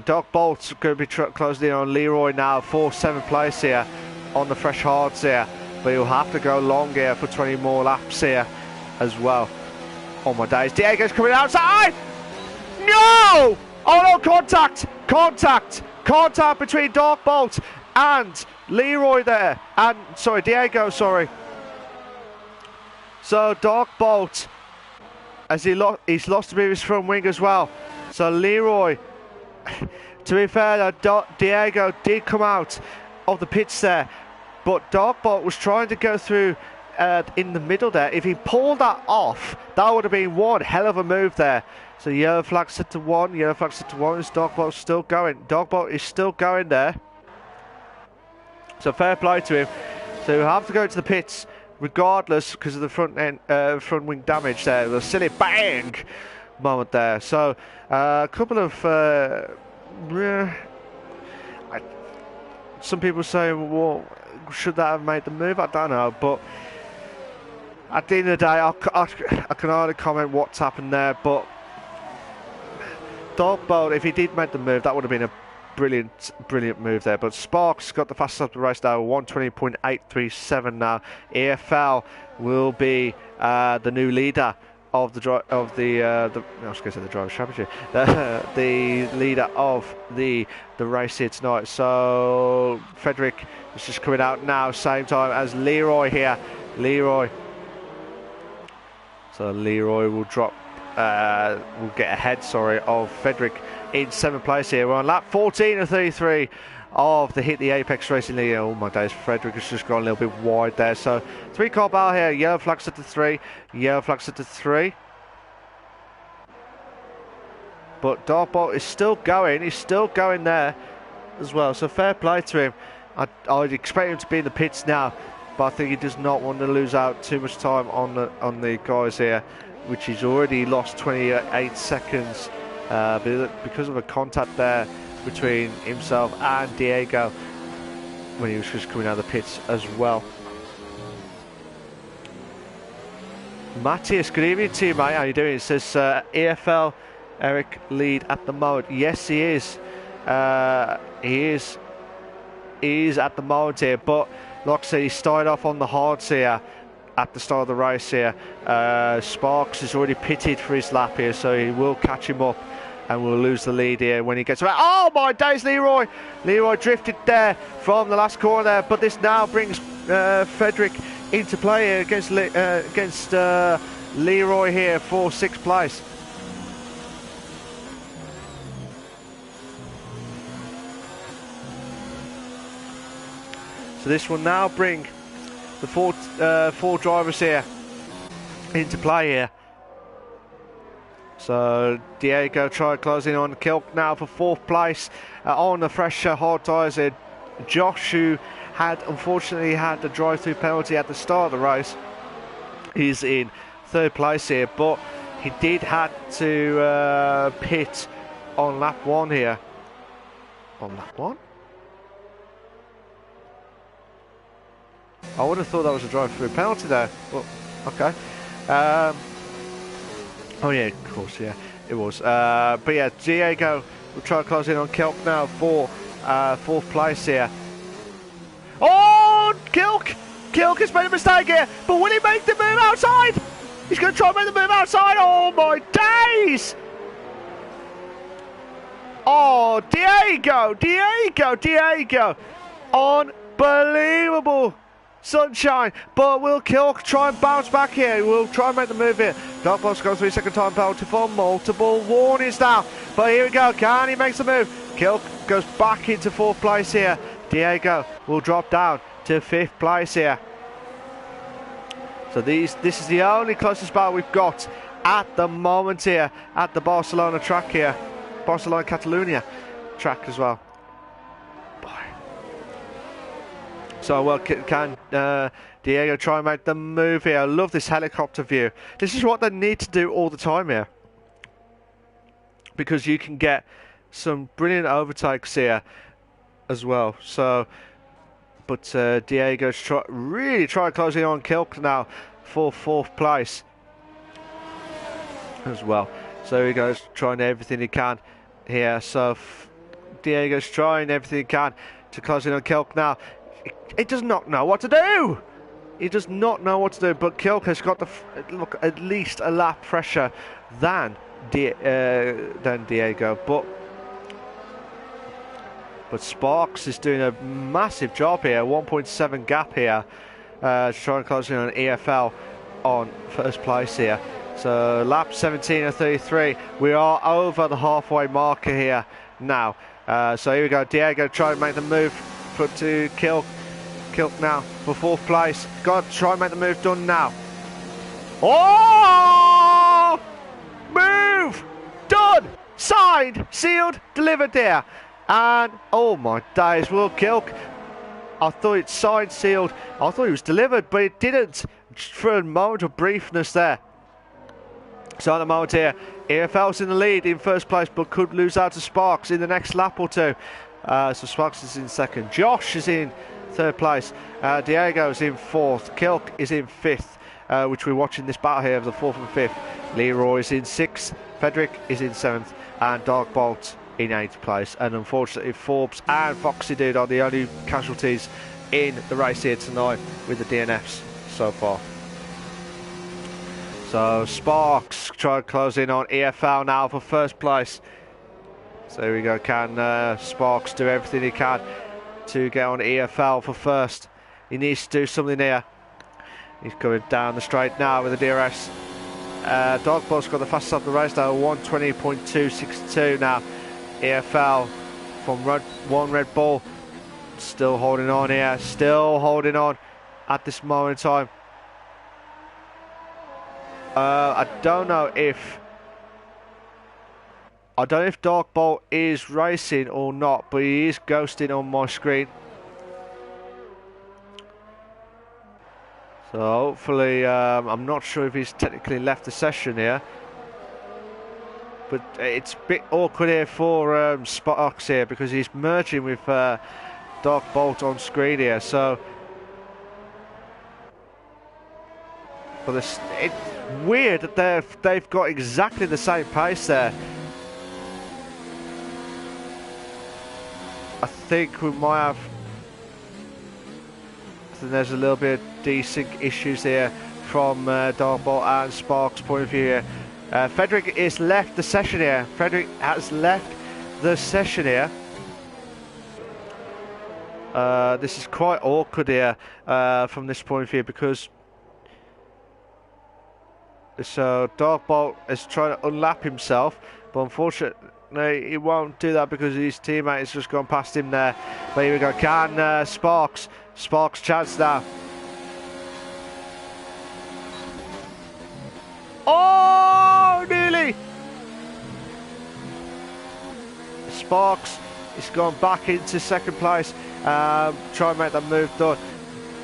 Doc Bolt's going to be closing in on Leroy now for 7th place here on the fresh hards here. But he'll have to go long here for 20 more laps here as well. Oh my days, Diego's coming outside! No! Oh no, contact! Contact! Contact between Dark Bolt and Leroy there. And, sorry, Diego, sorry. So, Dark Bolt, as he's lost the previous front wing as well. So, Leroy, to be fair, Diego did come out of the pits there. But Dark Bolt was trying to go through in the middle there. If he pulled that off, that would have been one hell of a move there. So yellow flag set to 1, yellow flag set to 1. Is Dark Bolt still going? Dark Bolt is still going there. So fair play to him. So he'll have to go to the pits regardless because of the front wing damage there. The silly bang moment there. So a couple of some people say, well, should that have made the move? I don't know, but at the end of the day, I can only comment what's happened there. But Dark Bolt, if he did make the move, that would have been a brilliant move there. But Sparks got the fastest of the race now, 120.837 now. EFL will be the new leader of the I was going to say the driver's championship, the leader of the race here tonight. So Frederick is just coming out now, same time as Leroy here. Leroy. So Leroy will drop. Will get ahead, sorry, of Frederick in 7th place here. We're on lap 14 of 33 of the Hit the Apex Racing League. Oh my days, Frederick has just gone a little bit wide there. So 3-car battle here, yellow flag set to 3, yellow flag set to 3. But Dark Bolt is still going, he's still going there as well. So fair play to him. I'd expect him to be in the pits now, but I think he does not want to lose out too much time on the guys here, which he's already lost 28 seconds because of a contact there between himself and Diego when he was just coming out of the pits as well. Matthias, good evening to you, mate. How you doing? It says EFL Eric lead at the moment. Yes, he is. He is at the moment here, but like I said, he started off on the hards here at the start of the race here. Sparks is already pitted for his lap here, so he will catch him up and will lose the lead here when he gets around. Oh my days, Leroy! Leroy drifted there from the last corner there, but this now brings Frederick into play here against Leroy here for 6th place. So this will now bring the four drivers here into play here. So Diego tried closing on Kilk now for 4th place on the fresh hard tyres here. Josh, who had unfortunately had the drive-through penalty at the start of the race, is in 3rd place here, but he did have to pit on lap 1 here. On lap 1? I would have thought that was a drive-through penalty there. Well, okay. Oh yeah, of course, yeah, it was. But yeah, Diego will try to close in on Kilk now for 4th place here. Oh, Kilk! Kilk has made a mistake here, but will he make the move outside? He's going to try and make the move outside. Oh my days! Oh, Diego! Unbelievable sunshine, but will Kilk try and bounce back here? We'll try and make the move here. Dark Bolt's got 3-second time penalty for multiple warnings now. But here we go. Can he make the move? Kilk goes back into 4th place here. Diego will drop down to 5th place here. So this is the only closest battle we've got at the moment here at the Barcelona track here. Barcelona Catalunya track as well. So well, can Diego try and make the move here? I love this helicopter view. This is what they need to do all the time here, because you can get some brilliant overtakes here as well. So, but Diego's really trying closing on Kilk now for 4th place as well. So he goes trying everything he can here. So Diego's trying everything he can to close in on Kilk now. He does not know what to do. He does not know what to do. But Kilk has got look at least a lap fresher than Diego. But Sparks is doing a massive job here. 1.7 gap here. Trying to close in on EFL on 1st place here. So lap 17 of 33. We are over the halfway marker here now. So here we go. Diego trying to make the move to Kilk now for 4th place. Got to try and make the move done now. Oh! Move! Done! Signed, sealed, delivered there. And oh my days, Will Kilk. I thought it's signed, sealed. I thought it was delivered, but it didn't. For a moment of briefness there. So at the moment here, EFL's in the lead in 1st place, but could lose out to Sparks in the next lap or two. So Sparks is in 2nd. Josh is in 3rd place. Diego's in 4th. Kilk is in 5th, which we're watching this battle here of the 4th and 5th. Leroy is in 6th. Frederick is in 7th. And Dark Bolt in 8th place. And unfortunately, Forbes and Foxy Dude are the only casualties in the race here tonight with the DNFs so far. So Sparks try to close in on EFL now for 1st place. So here we go. Can Sparks do everything he can to get on EFL for 1st? He needs to do something here. He's coming down the straight now with the DRS. Dogbolt's got the fastest of the race now, 120.262 now. EFL from one Red Bull still holding on here, still holding on at this moment in time. I don't know if Dark Bolt is racing or not, but he is ghosting on my screen. So hopefully, I'm not sure if he's technically left the session here, but it's a bit awkward here for Sparks here, because he's merging with Dark Bolt on screen here. So, but it's weird that they've got exactly the same pace there. I think we might have. I think there's a little bit of desync issues here from Dark Bolt and Sparks' point of view here. Frederick is left the session here. Frederick has left the session here. This is quite awkward here from this point of view, because so Dark Bolt is trying to unlap himself, but unfortunately he won't do that because his teammate has just gone past him there. But here we go. Can Sparks chance now. Oh, nearly! Sparks is gone back into 2nd place. Try and make that move done.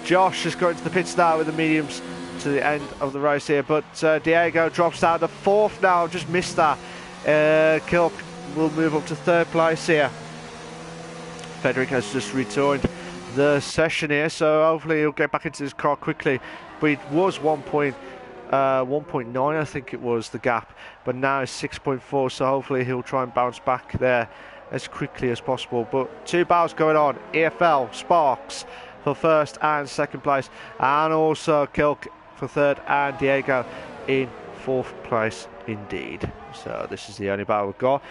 Josh has got into the pits now with the mediums to the end of the race here, but Diego drops down to 4th now. I've just missed that. Kilk will move up to 3rd place here. Frederick has just returned the session here, so hopefully he'll get back into his car quickly. But it was 1.9, I think it was the gap, but now it's 6.4, so hopefully he'll try and bounce back there as quickly as possible. But 2 battles going on. EFL Sparks for 1st and 2nd place, and also Kilk for 3rd, and Diego in 4th place indeed. So this is the only battle we've got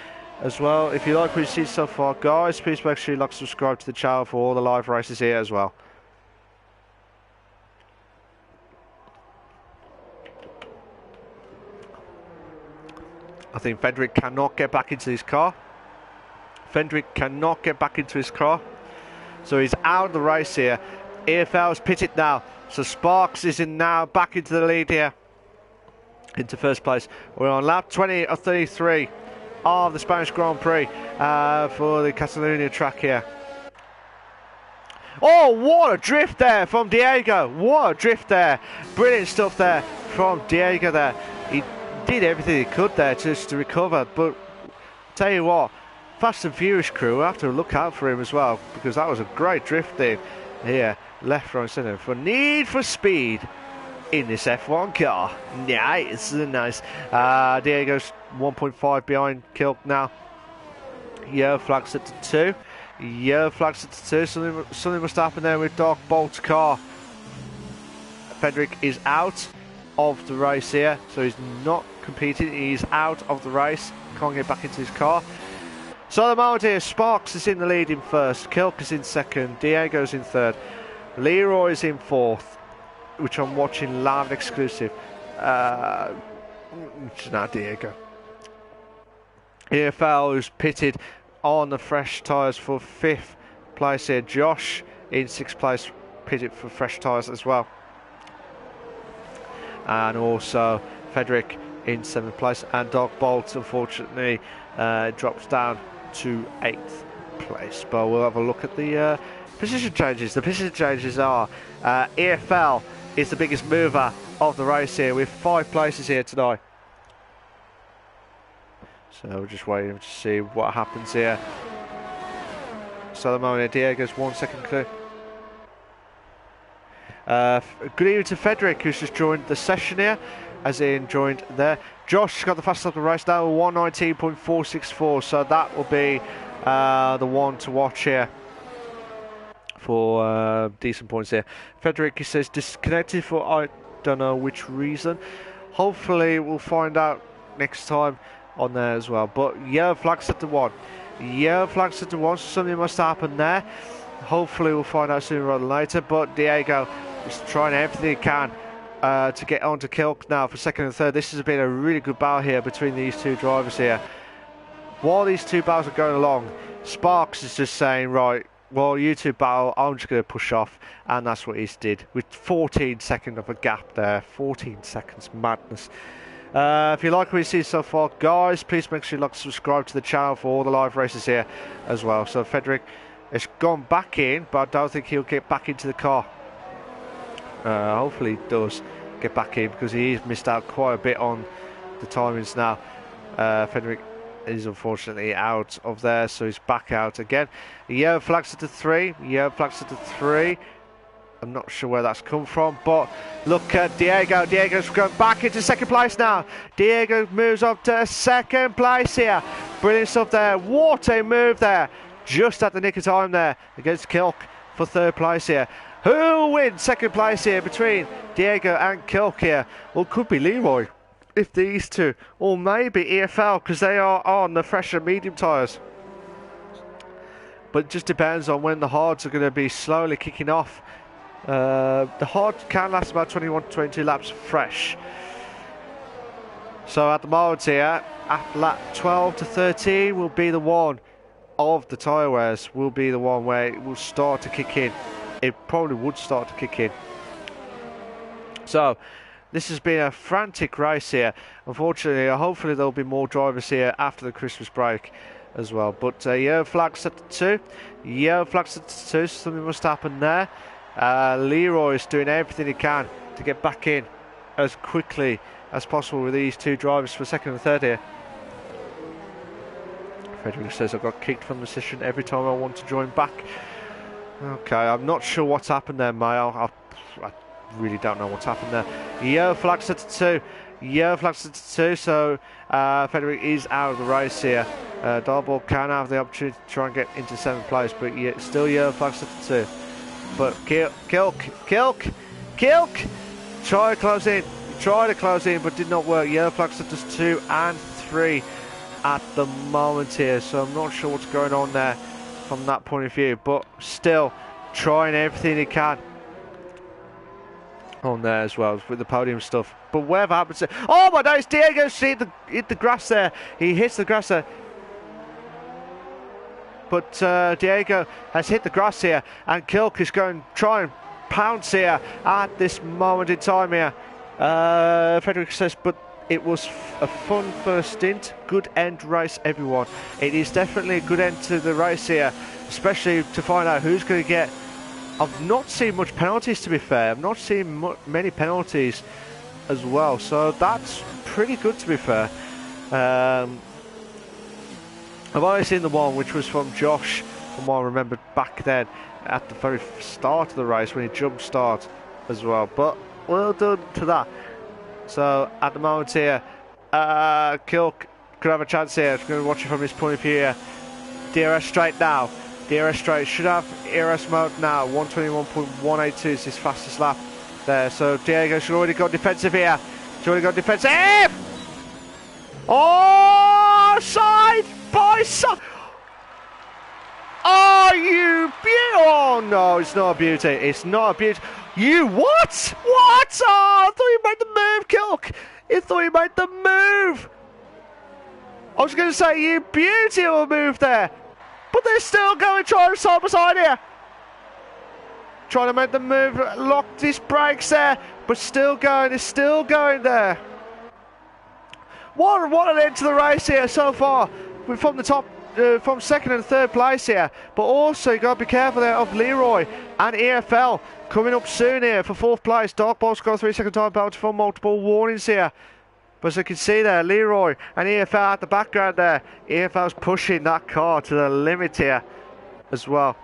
as well. If you like what you see so far, guys, please make sure you like, subscribe to the channel for all the live races here as well. I think Frederick cannot get back into his car. Fendrick cannot get back into his car, so he's out of the race here. EFL's pitted now, so Sparks is in now, back into the lead here, into first place. We're on lap 20 of 33 of the Spanish Grand Prix for the Catalonia track here. Oh, what a drift there from Diego. What a drift there. Brilliant stuff there from Diego there. He did everything he could there just to recover. But tell you what, Fast and Furious crew will have to look out for him as well, because that was a great drift there. Here, left, right, centre for Need for Speed in this F1 car. Nice, nice. Diego's 1.5 behind Kilk now. Yeah, flags at the 2. Yeah, flags at the 2. Something must happen there with Dark Bolt's car. Fendrick is out of the race here, so he's not competing. He's out of the race. Can't get back into his car. So at the moment here, Sparks is in the lead in first. Kilk is in second. Diego's in third. Leroy is in fourth, which I'm watching live exclusive. It's not Diego. EFL, who's pitted on the fresh tyres for 5th place here. Josh in 6th place, pitted for fresh tyres as well. And also Frederick in 7th place. And Dark Bolt, unfortunately, drops down to 8th place. But we'll have a look at the position changes. The position changes are EFL is the biggest mover of the race here, with 5 places here tonight. So we're just waiting to see what happens here. So at the moment, Diego's 1 second clear. Good evening to Frederick, who's just joined the session here, as in joined there. Josh got the fastest of the race now, 1:19.464, so that will be the one to watch here for decent points here. Frederick, he says, disconnected for I don't know which reason. Hopefully we'll find out next time on there as well. But yellow flags at the 1. Yellow flags at the 1, so something must happen there. Hopefully we'll find out sooner rather than later. But Diego is trying everything he can to get on to Kilk now for second and third. This has been a really good battle here between these two drivers here. While these two battles are going along, Sparks is just saying, right, well, you two battle, I'm just going to push off, and that's what he did with 14 seconds of a gap there. 14 seconds, madness. If you like what you see so far, guys, please make sure you like to subscribe to the channel for all the live races here as well. So Frederick has gone back in, but I don't think he'll get back into the car. Hopefully he does get back in, because he's missed out quite a bit on the timings now. Frederick is unfortunately out of there, so he's back out again. Yellow flags at the 3. Yellow flags at the 3. I'm not sure where that's come from, but look at Diego. Diego's going back into second place now. Diego moves up to second place here. Brilliant stuff there. What a move there. Just at the nick of time there against Kilk for third place here. Who will win second place here between Diego and Kilk here? Well, could be Leroy, if these two, or maybe EFL, because they are on the fresher medium tyres. But it just depends on when the hards are going to be slowly kicking off. The hard can last about 21 to 22 laps fresh. So at the moment here, at lap 12 to 13 will be the one of the tyre wears, will be the one where it will start to kick in. It probably would start to kick in. So this has been a frantic race here. Unfortunately, hopefully there'll be more drivers here after the Christmas break as well. But yellow flags at the 2. Yellow flags at the 2, something must happen there. Leroy is doing everything he can to get back in as quickly as possible with these two drivers for second and third here. Frederick says, I got kicked from the session every time I want to join back. Okay, I'm not sure what's happened there, Mayo. I really don't know what's happened there. Yellow flags at the 2. Yellow flags at the 2, so Frederick is out of the race here. Darbolt can have the opportunity to try and get into 7th place, but still yellow flags at the 2. But Kilk, try to close in, but did not work. Yellow flags at just 2 and 3 at the moment here, so I'm not sure what's going on there from that point of view, but still trying everything he can on there as well with the podium stuff. But whatever happens there, oh my days, Diego hit the grass there. He hits the grass there. but Diego has hit the grass here, and Kilk is going to try and pounce here at this moment in time here. Frederick says, but it was a fun first stint, good end race everyone. It is definitely a good end to the race here, especially to find out who's going to get. I've not seen much penalties, to be fair. I've not seen many penalties as well, so that's pretty good, to be fair. I've only seen the one which was from Josh, from what I remember back then at the very start of the race when he jumped start as well, but well done to that. So at the moment here, Kilk could have a chance here. I'm going to watch it from his point of view here. DRS straight now. DRS straight should have ERS mode now. 121.182 is his fastest lap there. So Diego should already got defensive here. He's already got defensive. Oh, side by side. Oh, you beauty! Oh no, it's not a beauty. It's not a beauty. You what? What? Oh, I thought you made the move, Kilk. You thought you made the move. I was going to say you beauty of a move there, but they're still going trying side by side here. Trying to make the move, locked his brakes there, but still going. It's still going there. What an end to the race here so far. We're from the top. From second and third place here, but also you got to be careful there of Leroy and EFL coming up soon here for fourth place. Dark Bolt's got a 3-second time penalty for multiple warnings here, but as you can see there, Leroy and EFL at the background there. EFL's pushing that car to the limit here as well.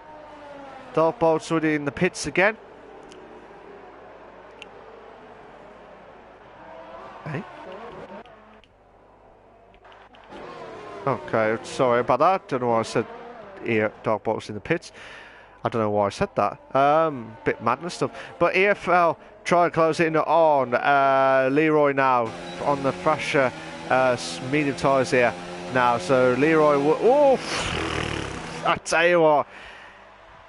Dark Bolt's already in the pits again. Hey. Okay, sorry about that. Don't know why I said Dark Bolt's in the pits. I don't know why I said that. Bit madness stuff. But EFL try to close in on Leroy now on the Thrasher medium tyres here now. So Leroy, I tell you what.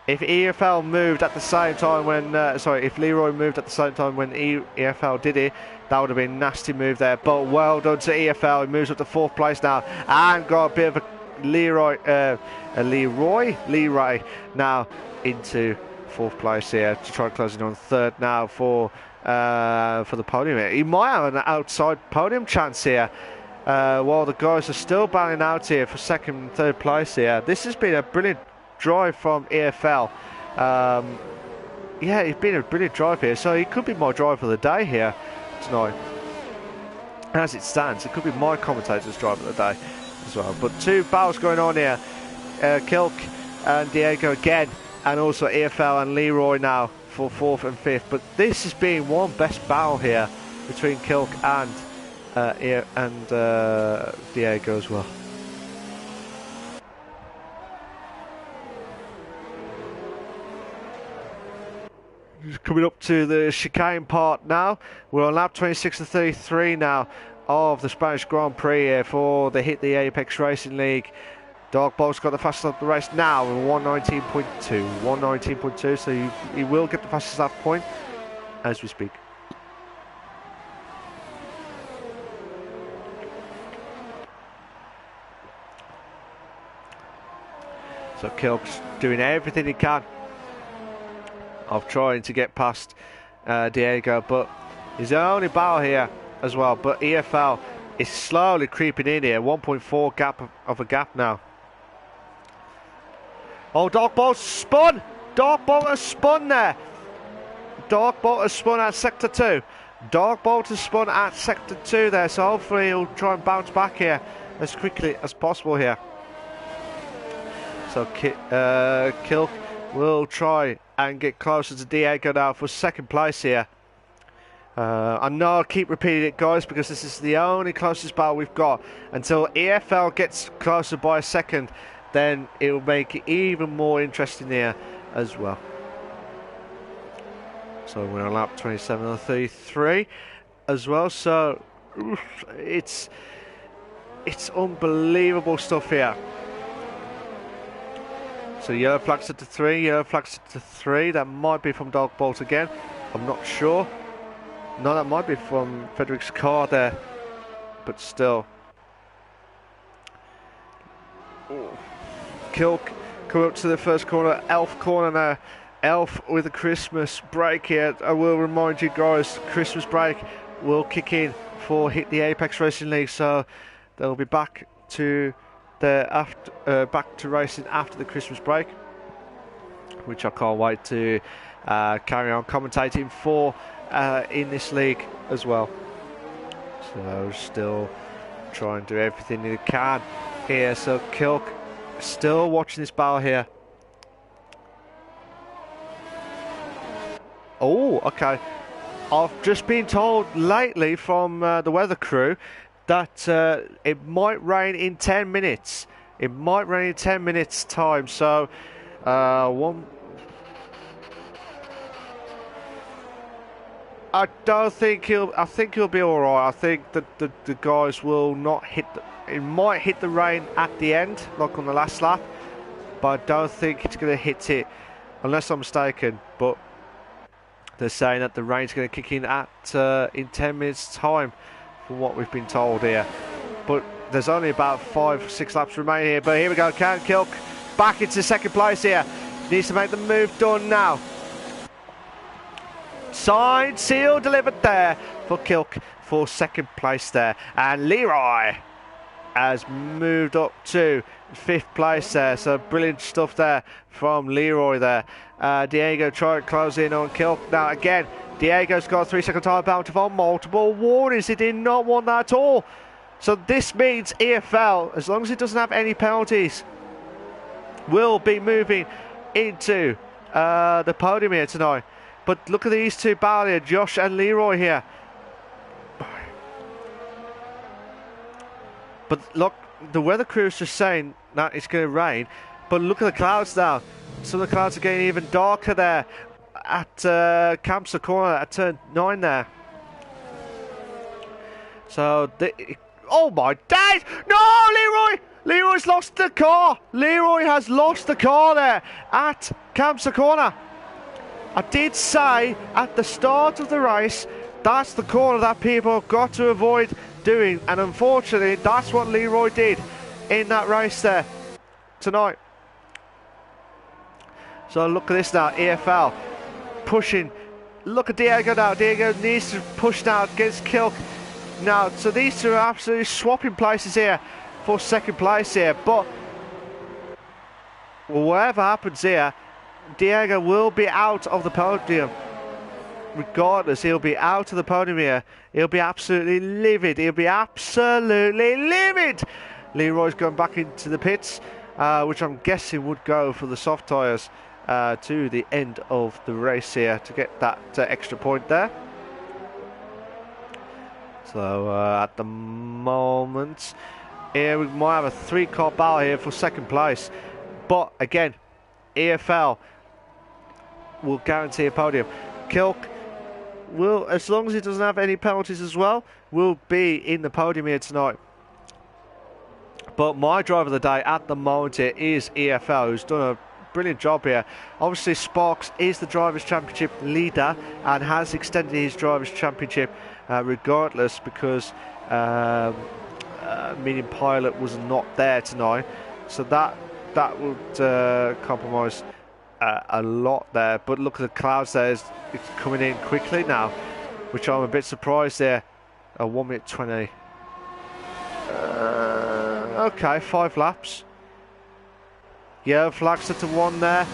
If EFL moved at the same time when, if Leroy moved at the same time when EFL did it, that would have been a nasty move there. But well done to EFL. He moves up to fourth place now and got a bit of a Leroy now into fourth place here to try closing on third now for the podium here. He might have an outside podium chance here. While the guys are still battling out here for second and third place here. This has been a brilliant drive from EFL. Yeah, it's been a brilliant drive here, so it could be my drive of the day here tonight. As it stands, it could be my commentator's drive of the day as well. But two battles going on here. Kilk and Diego again, and also EFL and Leroy now for fourth and fifth. But this has been one best battle here between Kilk and Diego as well. Coming up to the chicane part now. We're on lap 26 to 33 now of the Spanish Grand Prix here for the Hit the Apex Racing League. Dark Bolt's got the fastest lap of the race now in 119.2, so he will get the fastest lap point as we speak. So Kilk's doing everything he can of trying to get past Diego, but he's the only battle here as well. But EFL is slowly creeping in here, 1.4 gap of a gap now. Oh, Dark Bolt spun! Dark Bolt has spun there! Dark Bolt has spun at sector 2. Dark Bolt has spun at sector 2 there, so hopefully he'll try and bounce back here as quickly as possible here. So Kilk will try and get closer to Diego now for second place here. I know I'll keep repeating it, guys, because this is the only closest battle we've got. Until EFL gets closer by a second, then it will make it even more interesting here as well. So we're on lap 27 and 33 as well. So it's unbelievable stuff here. So yellow flags to 3, yellow flags to 3. That might be from Dark Bolt again. I'm not sure. No, that might be from Frederick's car there. But still. Kilk Coming up to the first corner, Elf corner now. Elf with a Christmas break here. I will remind you guys, Christmas break will kick in for Hit the Apex Racing League, so they'll be back to racing after the Christmas break, which I can't wait to carry on commentating for in this league as well. So still try and do everything you can here. So Kilk still watching this battle here. Oh, okay. I've just been told lately from the weather crew that it might rain in 10 minutes. It might rain in 10 minutes time. So I think he'll be all right. I think that the guys will not hit. It might hit the rain at the end, like on the last lap, but I don't think it's going to hit it, unless I'm mistaken. But they're saying that the rain's going to kick in at in 10 minutes time, from what we've been told here. But there's only about 5-6 laps remaining here. But here we go, Cam Kilk back into second place here. Needs to make the move done now. Signed, sealed, delivered there for Kilk for second place there. And Leroy has moved up to 5th place there. So brilliant stuff there from Leroy there. Diego trying to close in on Kilk. Now again, Diego's got a 3-second time penalty for multiple warnings. He did not want that at all. So this means EFL, as long as it doesn't have any penalties, will be moving into the podium here tonight. But look at these two battle here, Josh and Leroy here. But look, the weather crew is just saying that it's going to rain. But look at the clouds now. Some of the clouds are getting even darker there at Campsa corner at turn 9 there. So, oh my days! No, Leroy! Leroy's lost the car. Leroy has lost the car there at Campsa corner. I did say at the start of the race, that's the corner that people have got to avoid doing, and unfortunately that's what Leroy did in that race there tonight. So look at this now, EFL pushing. Look at Diego now. Diego needs to push now against Kilk now. So these two are absolutely swapping places here for second place here, but whatever happens here, Diego will be out of the podium. Regardless, he'll be out of the podium here. He'll be absolutely livid. He'll be absolutely livid. Leroy's going back into the pits, which I'm guessing would go for the soft tyres to the end of the race here to get that extra point there. So at the moment, here we might have a 3-car battle here for second place. But again, EFL will guarantee a podium. Kilk will, as long as he doesn't have any penalties as well, will be in the podium here tonight. But my driver of the day at the moment here is EFL, who's done a brilliant job here. Obviously Sparks is the Drivers' Championship leader and has extended his Drivers' Championship regardless, because Medium Pilot was not there tonight. So that would compromise a lot there. But look at the clouds there, it's coming in quickly now, which I'm a bit surprised there. 1 minute 20. Okay, 5 laps. Yellow flag set to 1 there.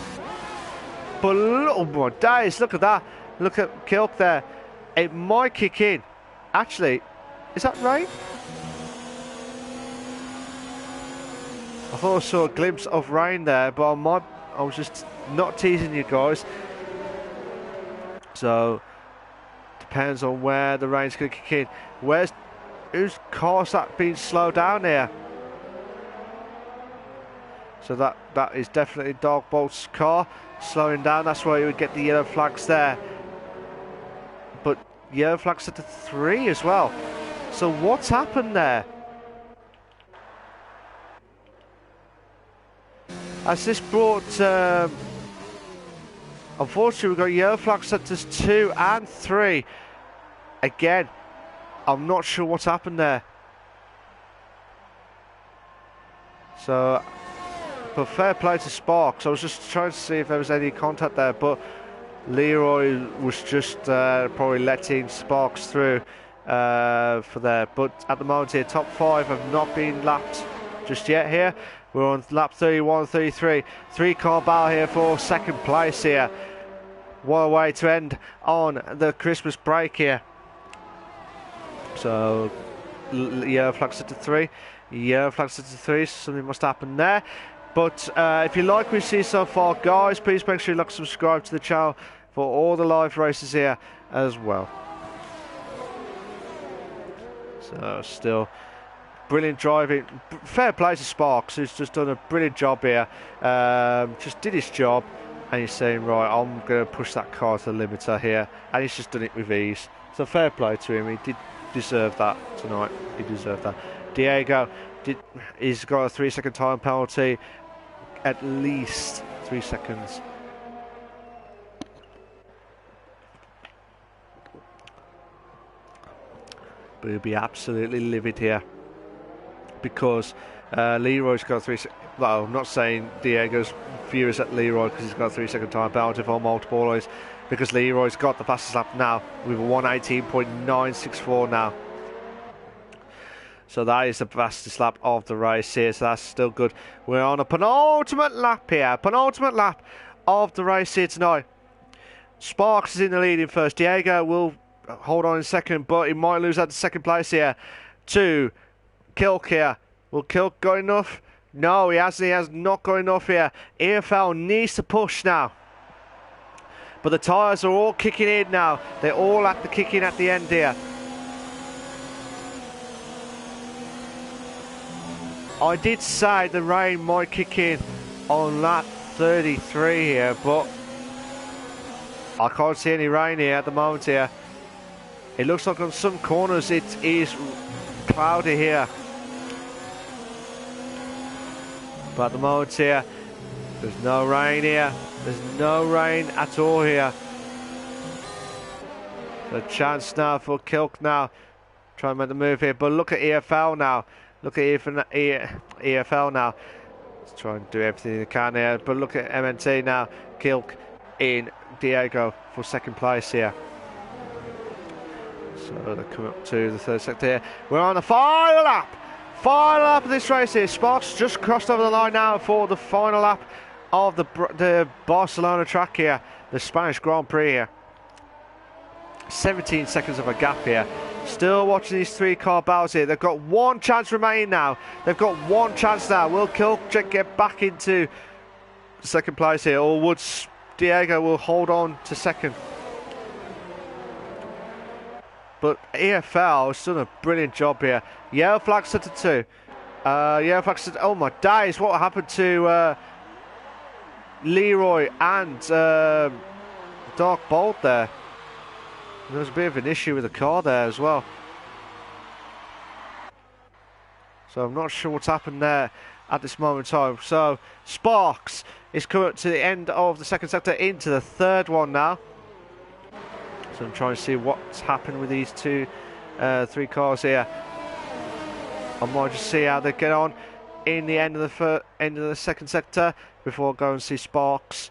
But oh my days, look at that. Look at Kilk there. It might kick in. Actually, is that rain? I thought I saw a glimpse of rain there, but I was just not teasing you guys. So depends on where the rain's going to kick in. Whose car's that being slowed down here? So that is definitely Dark Bolt's car slowing down. That's why you would get the yellow flags there. But yellow flags set to 3 as well. So what's happened there? Has this brought... unfortunately, we've got yellow flags set to 2 and 3. Again, I'm not sure what's happened there. So, but fair play to Sparks. I was just trying to see if there was any contact there, but Leroy was just probably letting Sparks through for there. But at the moment here, top 5 have not been lapped just yet here. We're on lap 31, 33. 3-car battle here for second place here. What a way to end on the Christmas break here. So, yellow flag set to 3. Yellow flag set to 3. Something must happen there. But if you like what you see so far, guys, please make sure you like subscribe to the channel for all the live races here as well. So, still brilliant driving. Fair play to Sparks, who's just done a brilliant job here. Just did his job, and he's saying, right, I'm going to push that car to the limiter here, and he's just done it with ease. So fair play to him. He did deserve that tonight. He deserved that. Diego, he's got a 3-second time penalty, at least 3 seconds. But he'll be absolutely livid here, because Leroy's got a 3 second. Well, I'm not saying Diego's furious at Leroy because he's got a 3-second time penalty for multiple alloys, because Leroy's got the fastest lap now with a 1:18.964 now. So that is the fastest lap of the race here, so that's still good. We're on a penultimate lap here, penultimate lap of the race here tonight. Sparks is in the lead in first. Diego will hold on in second, but he might lose out to second place here to Kilk here. Will Kilk got enough? No, he hasn't. He has not got enough here. EFL needs to push now. But the tyres are all kicking in now. They're all at the kicking at the end here. I did say the rain might kick in on lap 33 here, but I can't see any rain here at the moment here. It looks like on some corners it is cloudy here. But at the moment here, there's no rain here. There's no rain at all here. The chance now for Kilk now. Try and make the move here. But look at EFL now. Look at EFL now. Let's try and do everything they can here. But look at MNT now. Kilk in Diego for second place here. So they come up to the third sector here. We're on the final lap. Final lap of this race here. Sparks just crossed over the line now for the final lap of the Barcelona track here. The Spanish Grand Prix here. 17 seconds of a gap here. Still watching these 3-car battles here. They've got one chance remaining now. They've got one chance now. Will Kilk get back into second place here, or would Diego will hold on to second? But EFL has done a brilliant job here. Yellow flag set to 2. Yellow flag set. Oh my days! What happened to Leroy and Dark Bolt there? There was a bit of an issue with the car there as well. So I'm not sure what's happened there at this moment in time. So Sparks is coming to the end of the second sector into the third one now. So I'm trying to see what's happened with these 3 cars here. I might just see how they get on in the end of the second sector before I go and see Sparks.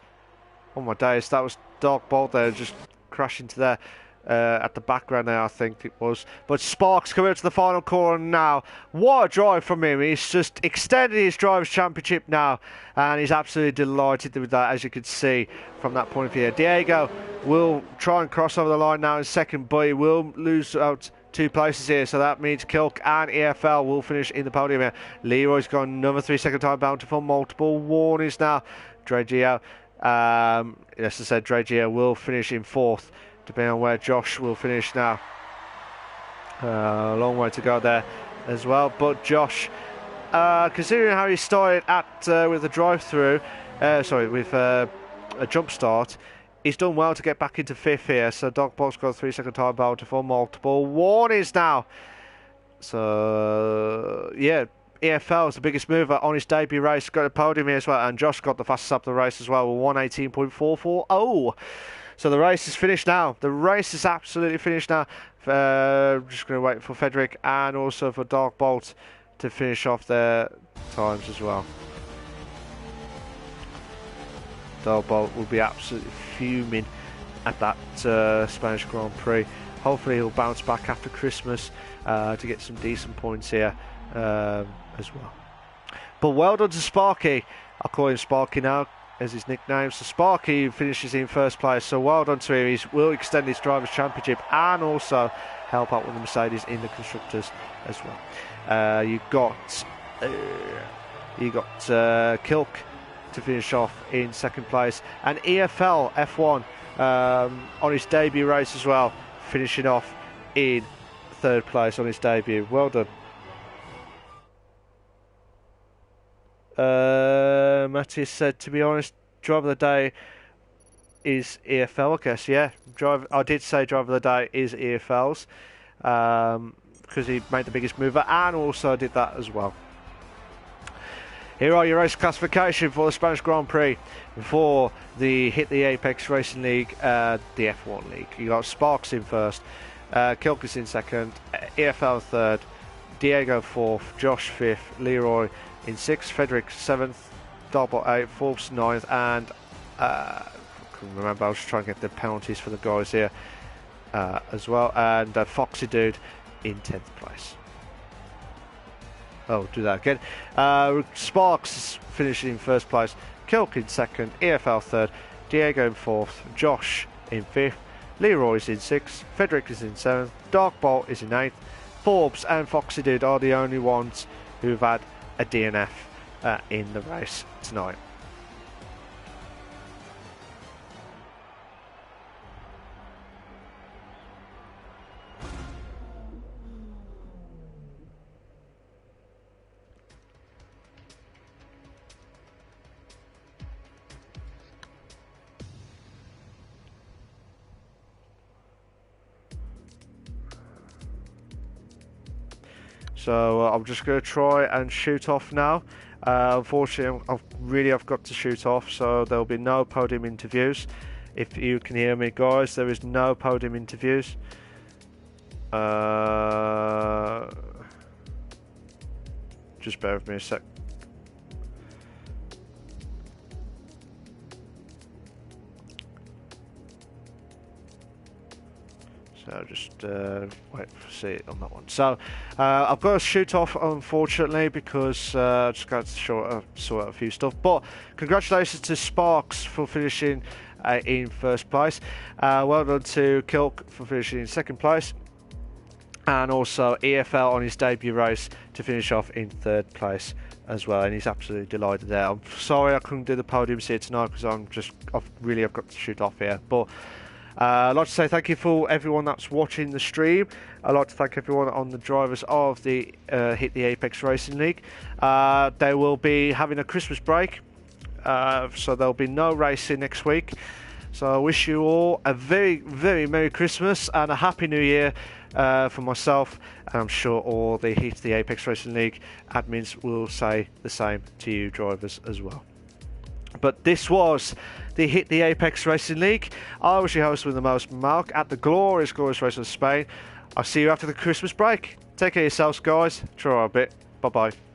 Oh my days, that was Dark Bolt there, just crashing into there at the background there, I think it was. But Sparks coming up to the final corner now. What a drive from him. He's just extended his Drivers' Championship now, and he's absolutely delighted with that, as you can see from that point of view. Diego will try and cross over the line now in second, but he will lose out 2 places here, so that means Kilk and EFL will finish in the podium here. Leroy's got another 3-second time bounty for multiple warnings now. Dregio, as I said, Dregio will finish in 4th, depending on where Josh will finish now. A long way to go there as well, but Josh, considering how he started with the drive-through, with a jump start, he's done well to get back into 5th here. So Dogbolt's got a 3-second time bounty for multiple warnings now. So yeah, EFL is the biggest mover on his debut race. Got a podium here as well, and Josh got the fastest up the race as well with 1:18.440. So the race is finished now. The race is absolutely finished now. Just going to wait for Frederick and also for Dark Bolt to finish off their times as well. Dog Bolt will be absolutely fuming at that Spanish Grand Prix. Hopefully he'll bounce back after Christmas to get some decent points here as well. But well done to Sparky. I'll call him Sparky now as his nickname. So Sparky finishes in first place, so well done to him. He will extend his Drivers' Championship and also help out with the Mercedes in the Constructors as well. You got Kilk to finish off in second place, and EFL F1 on his debut race as well, finishing off in third place on his debut. Well done. Matthias said, to be honest, driver of the day is EFL, I guess. Yeah, I did say driver of the day is EFL's because he made the biggest mover and also did that as well. Here are your race classification for the Spanish Grand Prix for the Hit the Apex Racing League, the F1 League. You got Sparks in first, Kilkus in second, EFL third, Diego fourth, Josh fifth, Leroy in sixth, Frederick seventh, Darbot eighth, Forbes ninth, and I couldn't remember, I was trying to get the penalties for the guys here as well, and Foxy Dude in 10th place. Oh, do that again. Sparks finishing in first place, Kilk in second, EFL third, Diego in fourth, Josh in fifth, Leroy is in sixth, Frederick is in seventh, Dark Bolt is in eighth. Forbes and Foxy Dude are the only ones who've had a DNF in the race tonight. So I'm just going to try and shoot off now. Unfortunately, I've got to shoot off, so there'll be no podium interviews. If you can hear me, guys, there is no podium interviews. Just bear with me a sec. So just wait for see it on that one. So I've got to shoot off, unfortunately, because I just got to sort out a few stuff. But congratulations to Sparks for finishing in first place. Well done to Kilk for finishing in second place, and also EFL on his debut race to finish off in third place as well. And he's absolutely delighted there. I'm sorry I couldn't do the podiums here tonight because I've got to shoot off here, but. I'd like to say thank you for everyone that's watching the stream. I'd like to thank everyone on the drivers of the Hit the Apex Racing League. They will be having a Christmas break, so there'll be no racing next week. So I wish you all a very, very Merry Christmas and a Happy New Year for myself, and I'm sure all the Hit the Apex Racing League admins will say the same to you drivers as well. But this was the Hit the Apex Racing League. I was your host with the most, Mark, at the glorious race of Spain. I'll see you after the Christmas break. Take care of yourselves, guys. Try a bit. Bye-bye.